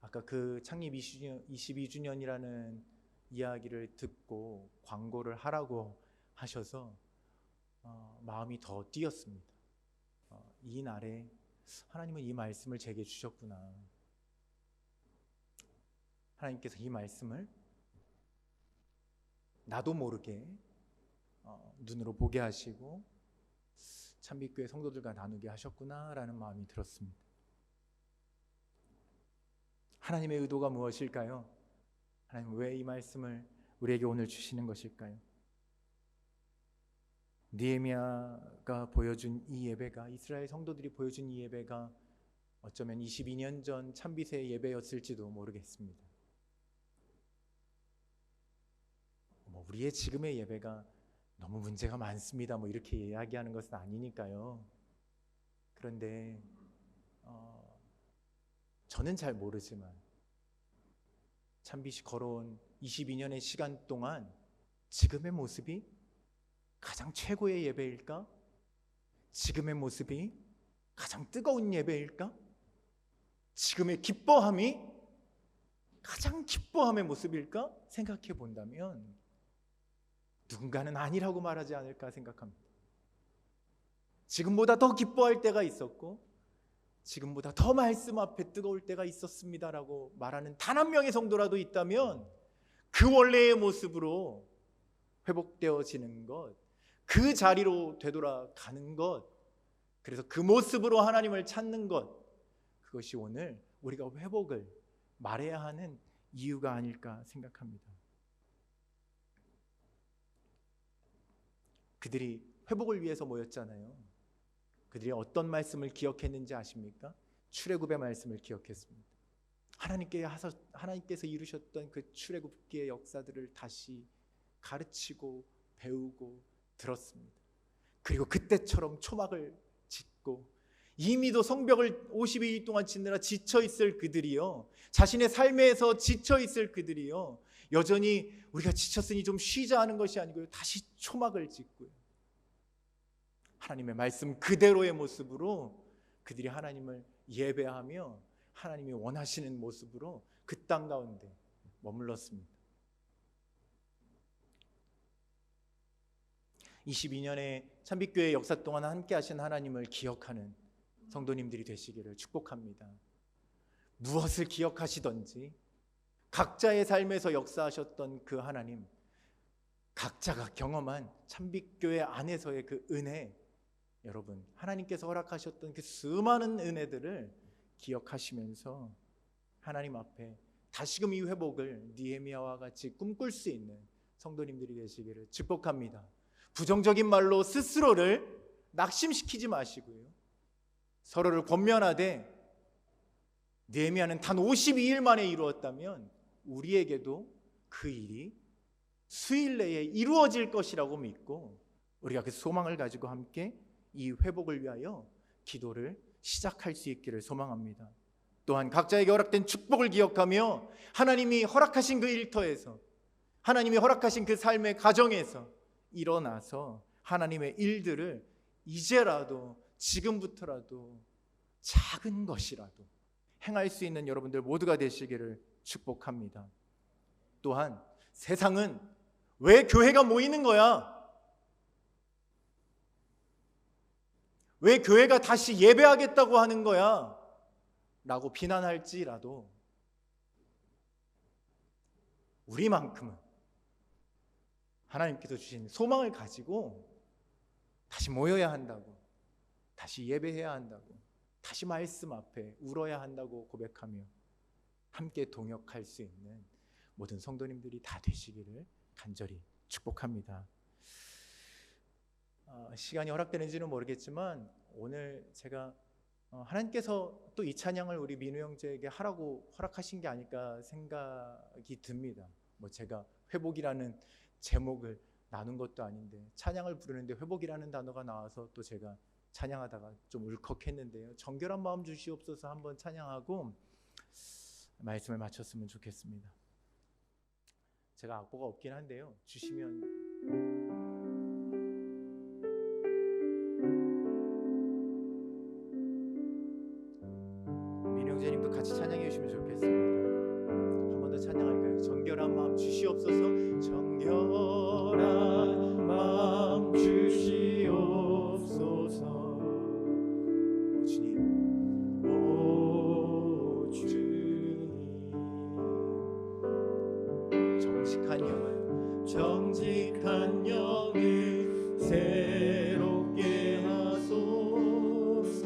아까 그 창립 22주년이라는 이야기를 듣고 광고를 하라고 하셔서 마음이 더 뛰었습니다. 이 날에 하나님은 이 말씀을 제게 주셨구나. 하나님께서 이 말씀을 나도 모르게 눈으로 보게 하시고 참빛교회 성도들과 나누게 하셨구나라는 마음이 들었습니다. 하나님의 의도가 무엇일까요? 하나님 왜 이 말씀을 우리에게 오늘 주시는 것일까요? 느헤미야가 보여준 이 예배가, 이스라엘 성도들이 보여준 이 예배가 어쩌면 22년 전 참빛의 예배였을지도 모르겠습니다. 우리의 지금의 예배가 너무 문제가 많습니다 이렇게 이야기하는 것은 아니니까요. 그런데 저는 잘 모르지만 참빛이 걸어온 22년의 시간 동안 지금의 모습이 가장 최고의 예배일까? 지금의 모습이 가장 뜨거운 예배일까? 지금의 기뻐함이 가장 기뻐함의 모습일까? 생각해 본다면 누군가는 아니라고 말하지 않을까 생각합니다. 지금보다 더 기뻐할 때가 있었고 지금보다 더 말씀 앞에 뜨거울 때가 있었습니다라고 말하는 단 한 명의 성도라도 있다면 그 원래의 모습으로 회복되어지는 것, 그 자리로 되돌아가는 것, 그래서 그 모습으로 하나님을 찾는 것, 그것이 오늘 우리가 회복을 말해야 하는 이유가 아닐까 생각합니다. 그들이 회복을 위해서 모였잖아요. 그들이 어떤 말씀을 기억했는지 아십니까? 출애굽의 말씀을 기억했습니다. 하나님께서 이루셨던 그 출애굽기의 역사들을 다시 가르치고 배우고 들었습니다. 그리고 그때처럼 초막을 짓고 이미도 성벽을 52일 동안 짓느라 지쳐있을 그들이요, 자신의 삶에서 지쳐있을 그들이요, 여전히 우리가 지쳤으니 좀 쉬자 하는 것이 아니고요, 다시 초막을 짓고요, 하나님의 말씀 그대로의 모습으로 그들이 하나님을 예배하며 하나님이 원하시는 모습으로 그 땅 가운데 머물렀습니다. 22년의 참빛교회 역사 동안 함께 하신 하나님을 기억하는 성도님들이 되시기를 축복합니다. 무엇을 기억하시던지 각자의 삶에서 역사하셨던 그 하나님, 각자가 경험한 참빛교회 안에서의 그 은혜, 여러분 하나님께서 허락하셨던 그 수많은 은혜들을 기억하시면서 하나님 앞에 다시금 이 회복을 느헤미야와 같이 꿈꿀 수 있는 성도님들이 되시기를 축복합니다. 부정적인 말로 스스로를 낙심시키지 마시고요, 서로를 권면하되 느헤미야는 단 52일 만에 이루었다면 우리에게도 그 일이 수일 내에 이루어질 것이라고 믿고 우리가 그 소망을 가지고 함께 이 회복을 위하여 기도를 시작할 수 있기를 소망합니다. 또한 각자에게 허락된 축복을 기억하며 하나님이 허락하신 그 일터에서, 하나님이 허락하신 그 삶의 가정에서 일어나서 하나님의 일들을 이제라도, 지금부터라도 작은 것이라도 행할 수 있는 여러분들 모두가 되시기를 축복합니다. 또한 세상은 왜 교회가 모이는 거야? 왜 교회가 다시 예배하겠다고 하는 거야? 라고 비난할지라도 우리만큼은 하나님께서 주신 소망을 가지고 다시 모여야 한다고, 다시 예배해야 한다고, 다시 말씀 앞에 울어야 한다고 고백하며 함께 동역할 수 있는 모든 성도님들이 다 되시기를 간절히 축복합니다. 시간이 허락되는지는 모르겠지만 오늘 제가 하나님께서 또 이 찬양을 우리 민우 형제에게 하라고 허락하신 게 아닐까 생각이 듭니다. 제가 회복이라는 제목을 나눈 것도 아닌데 찬양을 부르는데 회복이라는 단어가 나와서 또 제가 찬양하다가 좀 울컥했는데요. 정결한 마음 주시옵소서 한번 찬양하고 말씀을 마쳤으면 좋겠습니다. 제가 악보가 없긴 한데요. 주시면 민영재님도 같이 찬양해 주시면 좋겠습니다. 한 번 더 찬양할까요? 정결한 마음 주시옵소서. 정결한 마음 주시옵소서. 오 주님, 오 주님. 정직한 영을 새롭게 하소서.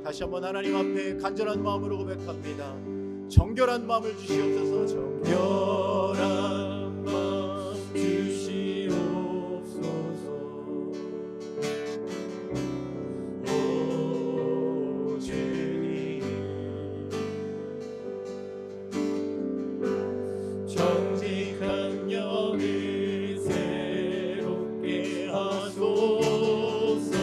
다시 한번 하나님 앞에 간절한 마음으로 고백합니다. 정결한 마음을 주시옵소서. 정결한 마음 주시옵소서. 오 주님, 정직한 영을 새롭게 하소서.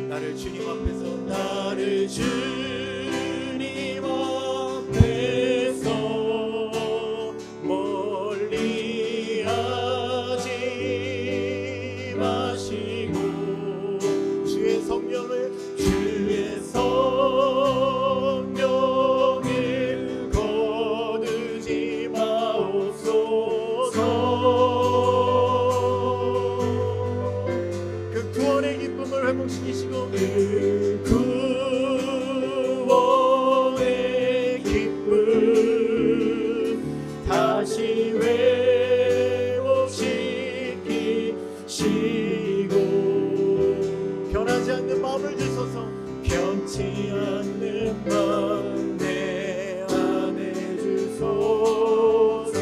나를 주님 앞에서, 나를 주님 앞에서 멀리 하지 마시고 주의 성령을 거두지 마옵소서. 그 구원의 기쁨을 회복시키시고 그 구원의 기쁨 다시 회복시키시고 변하지 않는 마음을 주소서. 변치 않는 마음 내 안에 주소서.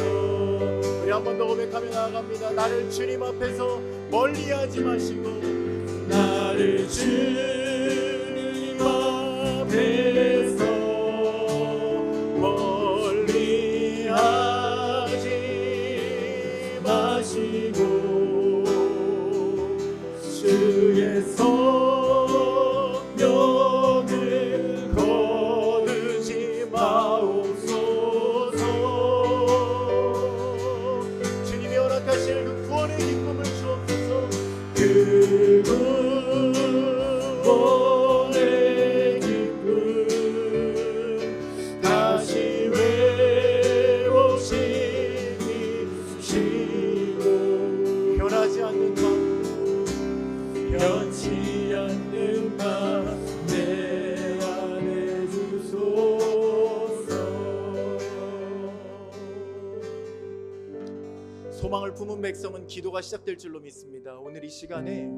우리 한 번 더 고백하며 나아갑니다. 나를 주님 앞에서 멀리하지 마시고, 나를 주님 앞에서 멀리하지 마시고 주의 성령을 거두지 마옵소서. 주님이 허락하실 그 구원의 기쁨을 주옵소서. 그 구원의 기쁨 다시 회복시키시고 변하지 않는 마음, 변치 않는 마음 내 안에 주소서. 소망을 품은 백성은 기도가 시작될 줄로 믿습니다. 오늘 이 시간에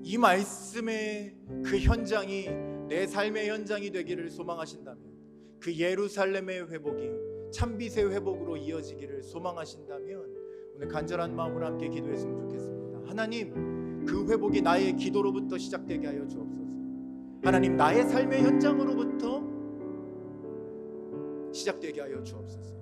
이 말씀의 그 현장이 내 삶의 현장이 되기를 소망하신다면, 그 예루살렘의 회복이 참빛의 회복으로 이어지기를 소망하신다면 오늘 간절한 마음으로 함께 기도했으면 좋겠습니다. 하나님, 그 회복이 나의 기도로부터 시작되게 하여 주옵소서. 하나님, 나의 삶의 현장으로부터 시작되게 하여 주옵소서.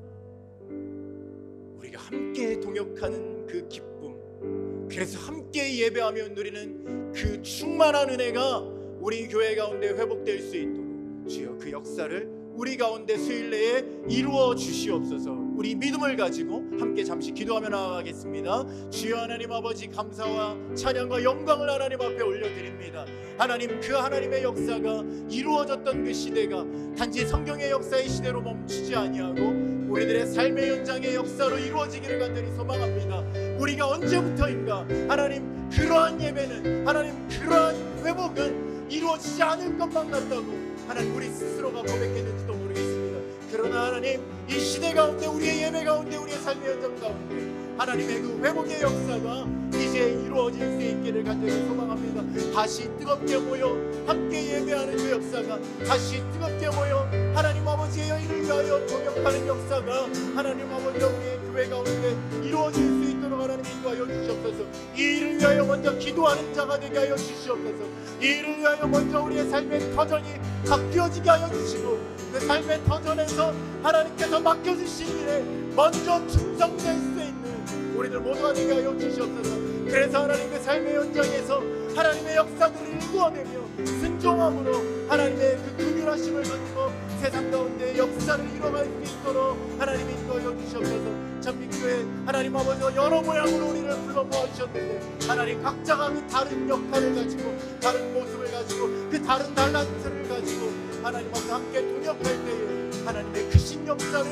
우리가 함께 동역하는 그 기쁨, 그래서 함께 예배하며 누리는 그 충만한 은혜가 우리 교회 가운데 회복될 수 있도록 주여 그 역사를 우리 가운데 수일 내에 이루어 주시옵소서. 우리 믿음을 가지고 함께 잠시 기도하며 나아가겠습니다. 주여 하나님 아버지, 감사와 찬양과 영광을 하나님 앞에 올려드립니다. 하나님, 그 하나님의 역사가 이루어졌던 그 시대가 단지 성경의 역사의 시대로 멈추지 아니하고 우리들의 삶의 현장의 역사로 이루어지기를 간절히 소망합니다. 우리가 언제부터인가 하나님, 그러한 예배는, 하나님, 그러한 회복은 이루어지지 않을 것만 같다고 하나님 우리 스스로가 고백했는지도 모르겠습니다. 그러나 하나님, 이 시대 가운데, 우리의 예배 가운데, 우리의 삶의 현장 가운데 하나님의 그 회복의 역사가 이제 이루어질 수 있기를 간절히 소망합니다. 다시 뜨겁게 모여 함께 예배하는 그 역사가, 다시 뜨겁게 모여 하나님 아버지의 여인을 위하여 동역하는 역사가 하나님 아버지 우리의 교회 가운데 이루어질 수 있도록 하나님 인도하여 주시옵소서. 이 일을 위하여 먼저 기도하는 자가 되게 하여 주시옵소서. 이 일을 위하여 먼저 우리의 삶의 터전이 바뀌어지게 하여 주시고, 그 삶의 터전에서 하나님께서 맡겨주신 일에 먼저 충성될 수 있는 우리들 모두가 되게 하여 주시옵소서. 그래서 하나님 그 삶의 현장에서 하나님의 역사들을 일구어내며 순종함으로 하나님의 그 긍휼하심을 가지고 세상 가운데 역사를 이뤄갈 수 있도록 하나님 인도하여 주시옵소서. 전민교회 하나님 아버지가 여러 모양으로 우리를 불러 모아주셨는데 하나님 각자가 그 다른 역할을 가지고, 다른 모습을 가지고, 그 다른 달란트를 가지고 하나님 앞에 함께 동역할 때에 하나님의 크신 역사를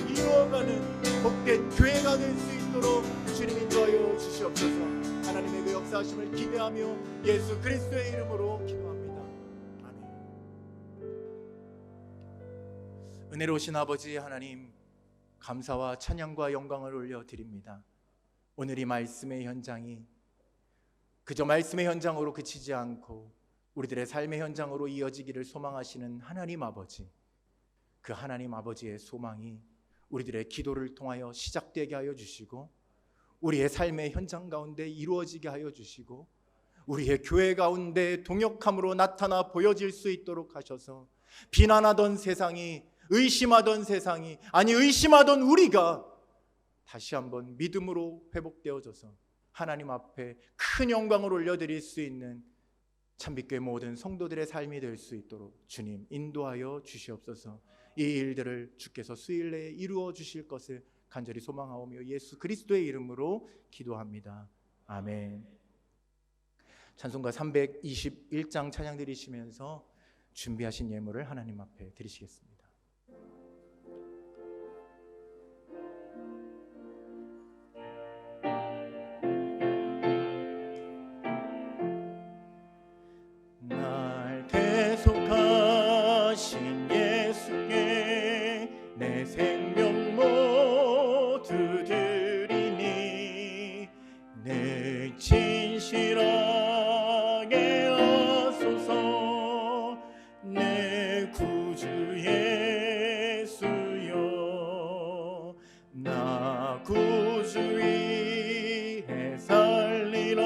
이루어가는 복된 교회가 될 수 있도록 주님 인도하여 주시옵소서. 하나님의 그 역사하심을 기대하며 예수 그리스도의 이름으로 기도합니다. 아멘. 은혜로우신 아버지 하나님, 감사와 찬양과 영광을 올려드립니다. 오늘 이 말씀의 현장이 그저 말씀의 현장으로 그치지 않고 우리들의 삶의 현장으로 이어지기를 소망하시는 하나님 아버지, 그 하나님 아버지의 소망이 우리들의 기도를 통하여 시작되게 하여 주시고, 우리의 삶의 현장 가운데 이루어지게 하여 주시고, 우리의 교회 가운데 동역함으로 나타나 보여질 수 있도록 하셔서 비난하던 세상이, 의심하던 세상이, 아니 의심하던 우리가 다시 한번 믿음으로 회복되어져서 하나님 앞에 큰 영광을 올려드릴 수 있는 참빛교회 모든 성도들의 삶이 될 수 있도록 주님 인도하여 주시옵소서. 이 일들을 주께서 수일 내에 이루어 주실 것을 간절히 소망하오며 예수 그리스도의 이름으로 기도합니다. 아멘. 찬송가 321장 찬양 드리시면서 준비하신 예물을 하나님 앞에 드리시겠습니다. 계속하신 예수께 내 생명 모두 드리니 내 진실하게 하소서. 내 구주 예수여, 나 구주 위에 살리라.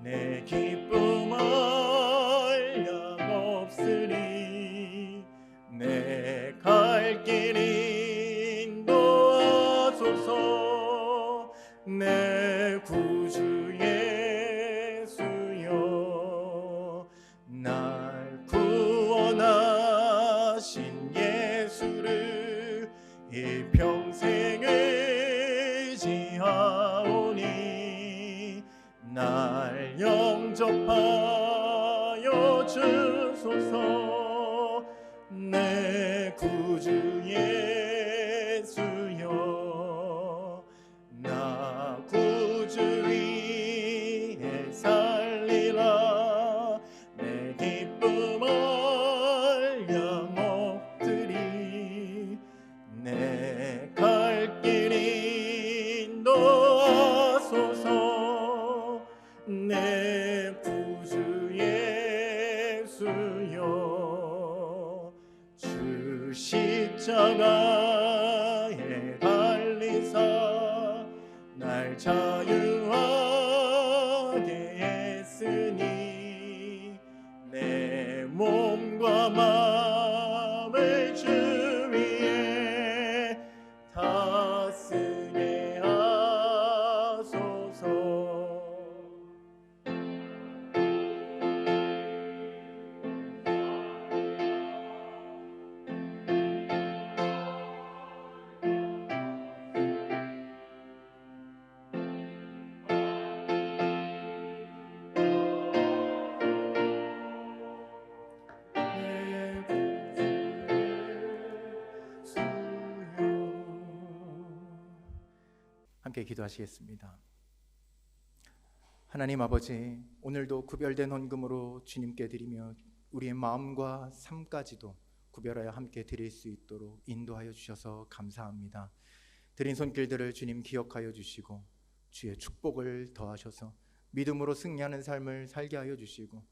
내 기쁨 내 갈 길 인도하소서. 내 구주 예수여, 날 구원하신 예수를 이 평생 의지하오니 날 영접하여 주소서. 내 구주 예수여, 나 구주 위에 살리라. 내 기쁨 알려 먹으리. 내 갈 길 인도하소서. 내 구주 예수여, 주 십자가에 달리사 날 자유하게 했으니 내 몸과 마음을 주 위에 함께 기도하시겠습니다. 하나님 아버지, 오늘도 구별된 헌금으로 주님께 드리며 우리의 마음과 삶까지도 구별하여 함께 드릴 수 있도록 인도하여 주셔서 감사합니다. 드린 손길들을 주님 기억하여 주시고 주의 축복을 더하셔서 믿음으로 승리하는 삶을 살게 하여 주시고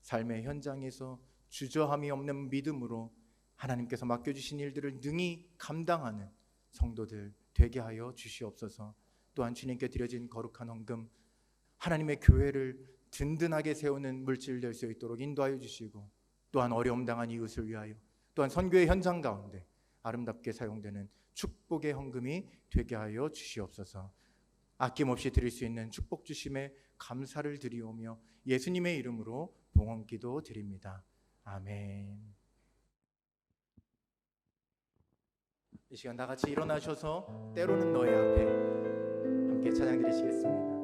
삶의 현장에서 주저함이 없는 믿음으로 하나님께서 맡겨주신 일들을 능히 감당하는 성도들 되게 하여 주시옵소서. 또한 주님께 드려진 거룩한 헌금 하나님의 교회를 든든하게 세우는 물질 될 수 있도록 인도하여 주시고 또한 어려움 당한 이웃을 위하여 또한 선교의 현장 가운데 아름답게 사용되는 축복의 헌금이 되게 하여 주시옵소서. 아낌없이 드릴 수 있는 축복 주심에 감사를 드리오며 예수님의 이름으로 봉헌기도 드립니다. 아멘. 이 시간 다 같이 일어나셔서 때로는 너의 앞에 함께 찬양 드리시겠습니다.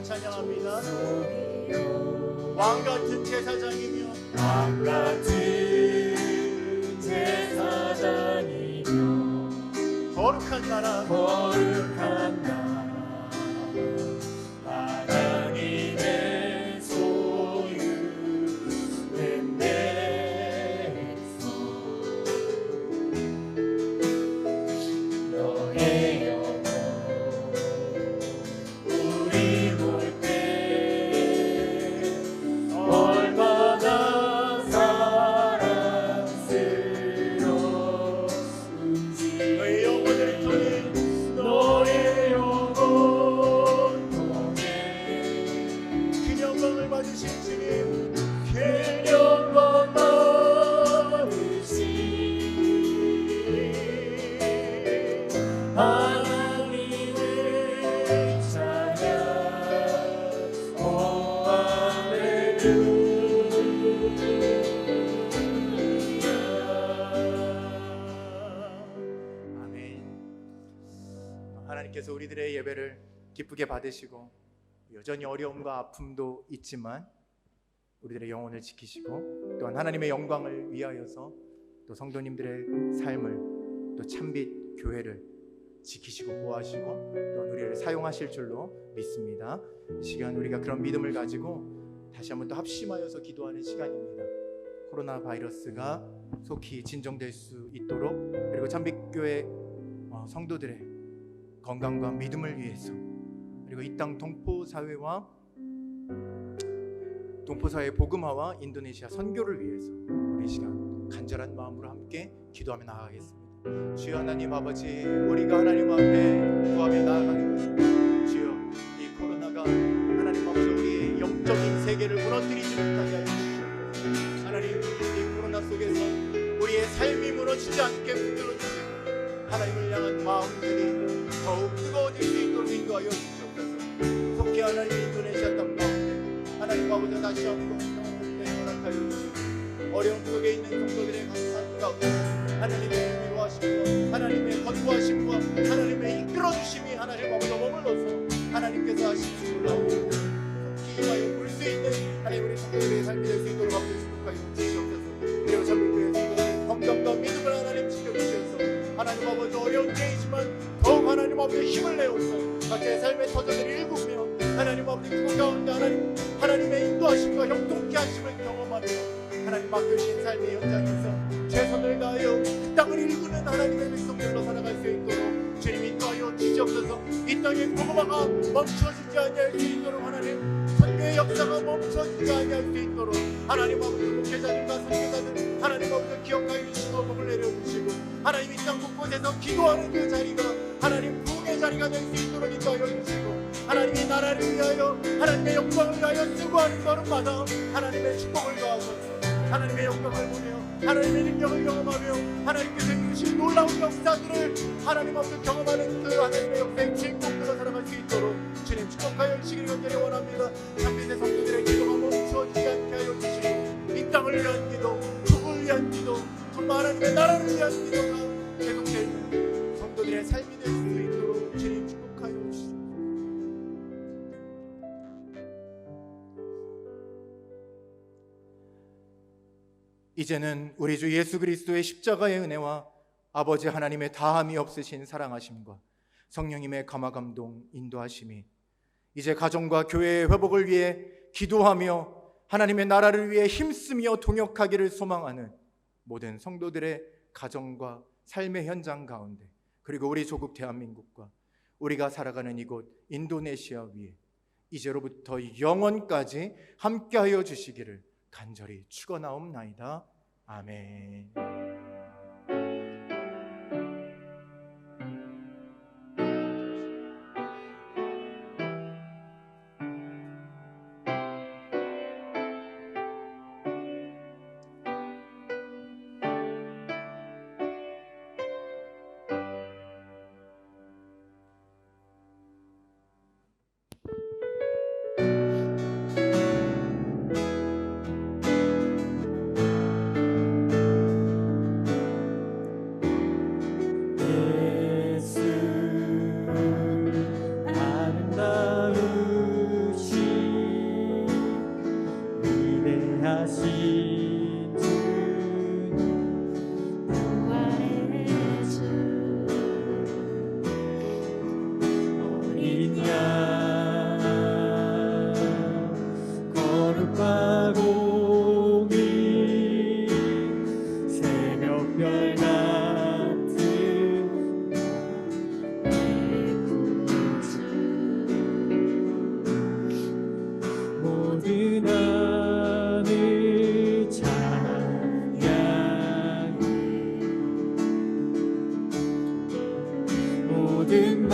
찬양합니다. 왕같은 제사장이며 거룩한 나라 하나님의 소유된 백성 너의 영혼 우리 볼 때 얼마나 사랑스러운지 너의 영혼을 통해 너의 영혼 통해 그 영광을 받으신 주님 그 영광 받으신 하나님을 찬양 오 할렐루야. 아멘. 하나님께서 우리들의 예배를 기쁘게 받으시고 여전히 어려움과 아픔도 있지만 우리들의 영혼을 지키시고 또한 하나님의 영광을 위하여서 또 성도님들의 삶을 또 참빛 교회를 지키시고 보호하시고 또한 우리를 사용하실 줄로 믿습니다. 이 시간 우리가 그런 믿음을 가지고 다시 한번 또 합심하여서 기도하는 시간입니다. 코로나 바이러스가 속히 진정될 수 있도록 그리고 참빛교회 성도들의 건강과 믿음을 위해서 그리고 이 땅 동포사회와 동포사회 복음화와 인도네시아 선교를 위해서 우리 이 시간 간절한 마음으로 함께 기도하며 나아가겠습니다. 주여 하나님 아버지, 우리가 하나님 앞에 구하며 나아가는 것입니다. 주여, 이 코로나가 하나님 아버지 우리의 영적인 세계를 무너뜨리지 못하게 하여 주시옵소서. 하나님, 이 코로나 속에서 우리의 삶이 무너지지 않게 붙들어 주시고 하나님을 향한 마음들이 더욱 뜨거워질 수 있도록 인도하여 주시옵소서. 속히 하나님 인도네시아 땅 가운데 하나님 아버지 다시 한번 평화를 허락하여 주시고 어려움 속에 있는 성도들의 감사함 가운데 하나님의 위로하심과 하나님의 건고하심과 하나님의 이끌어주심이 하나님 아버지 머물러서 하나님께서 하신 줄 나옵니다. 속히 하여 볼 수 있는 하나님 우리 성도들의 삶이 될 수 있도록 함께 축복하여 주시옵소서. 그리고 전국교회 아버지 힘을 내어서 각자의 삶의 터전을 일구며 하나님 아버지 그 가운데 하나님의 인도하심과 형통케 하심을 경험하며 하나님 맡겨주신 삶의 현장에서 최선을 다하여 그 땅을 일구는 하나님의 백성들로 살아갈 수 있도록 주님 인도하여 주시옵소서. 이 땅의 복음화가 멈춰지지 아니할 수 있도록 하나님 선교의 역사가 멈춰지지 아니할 수 있도록 하나님 아버지 목회자들과 선교사들 하나님 아버지 기억하여 주시고 복을 내려주시고 하나님 이 땅 곳곳에서 기도하는 그 자리가 하나님 부흥의 자리가 될 수 있도록 인도하여 주시고 하나님의 나라를 위하여 하나님의 영광을 위하여 수고하는 걸음마다 하나님의 축복을 더하소서. 하나님의 영광을 보며 하나님의 능력을 경험하며 하나님께서 이루신 놀라운 역사들을 하나님 앞에 경험하는 그 하나님의 역사의 주인공들로 살아갈 수 있도록 주님 축복하여 주시기를 간절히 원합니다. 참빛의 성도들의 기도가 멈춰지지 않게 하여 주시고 이 땅을 위한 기도, 축을 위한 기도, 정말 하나님의 나라를 위한 기도가 계속되는 성도들의 삶이 될 수 있도록 주님 축복하여 주시옵소서. 이제는 우리 주 예수 그리스도의 십자가의 은혜와 아버지 하나님의 다함이 없으신 사랑하심과 성령님의 감화 감동 인도하심이 이제 가정과 교회의 회복을 위해 기도하며 하나님의 나라를 위해 힘쓰며 동역하기를 소망하는 모든 성도들의 가정과 삶의 현장 가운데 그리고 우리 조국 대한민국과 우리가 살아가는 이곳 인도네시아 위에 이제로부터 영원까지 함께하여 주시기를 간절히 축원하옵나이다. 아멘. 모든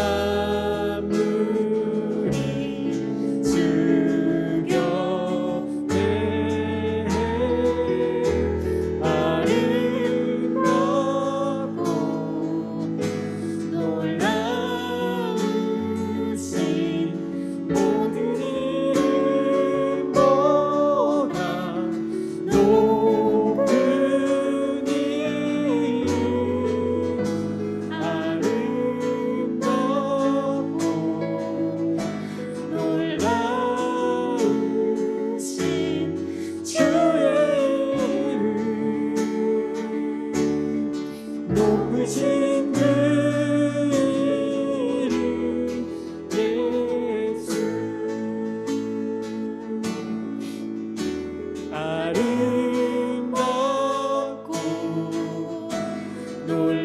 만물이 주 곁에 아름답고 놀라우신 모든 이름보다 높은 이름 아름답고 놀라우신 주의 이름 높으신 그 이름 예수 아름답고 놀라우신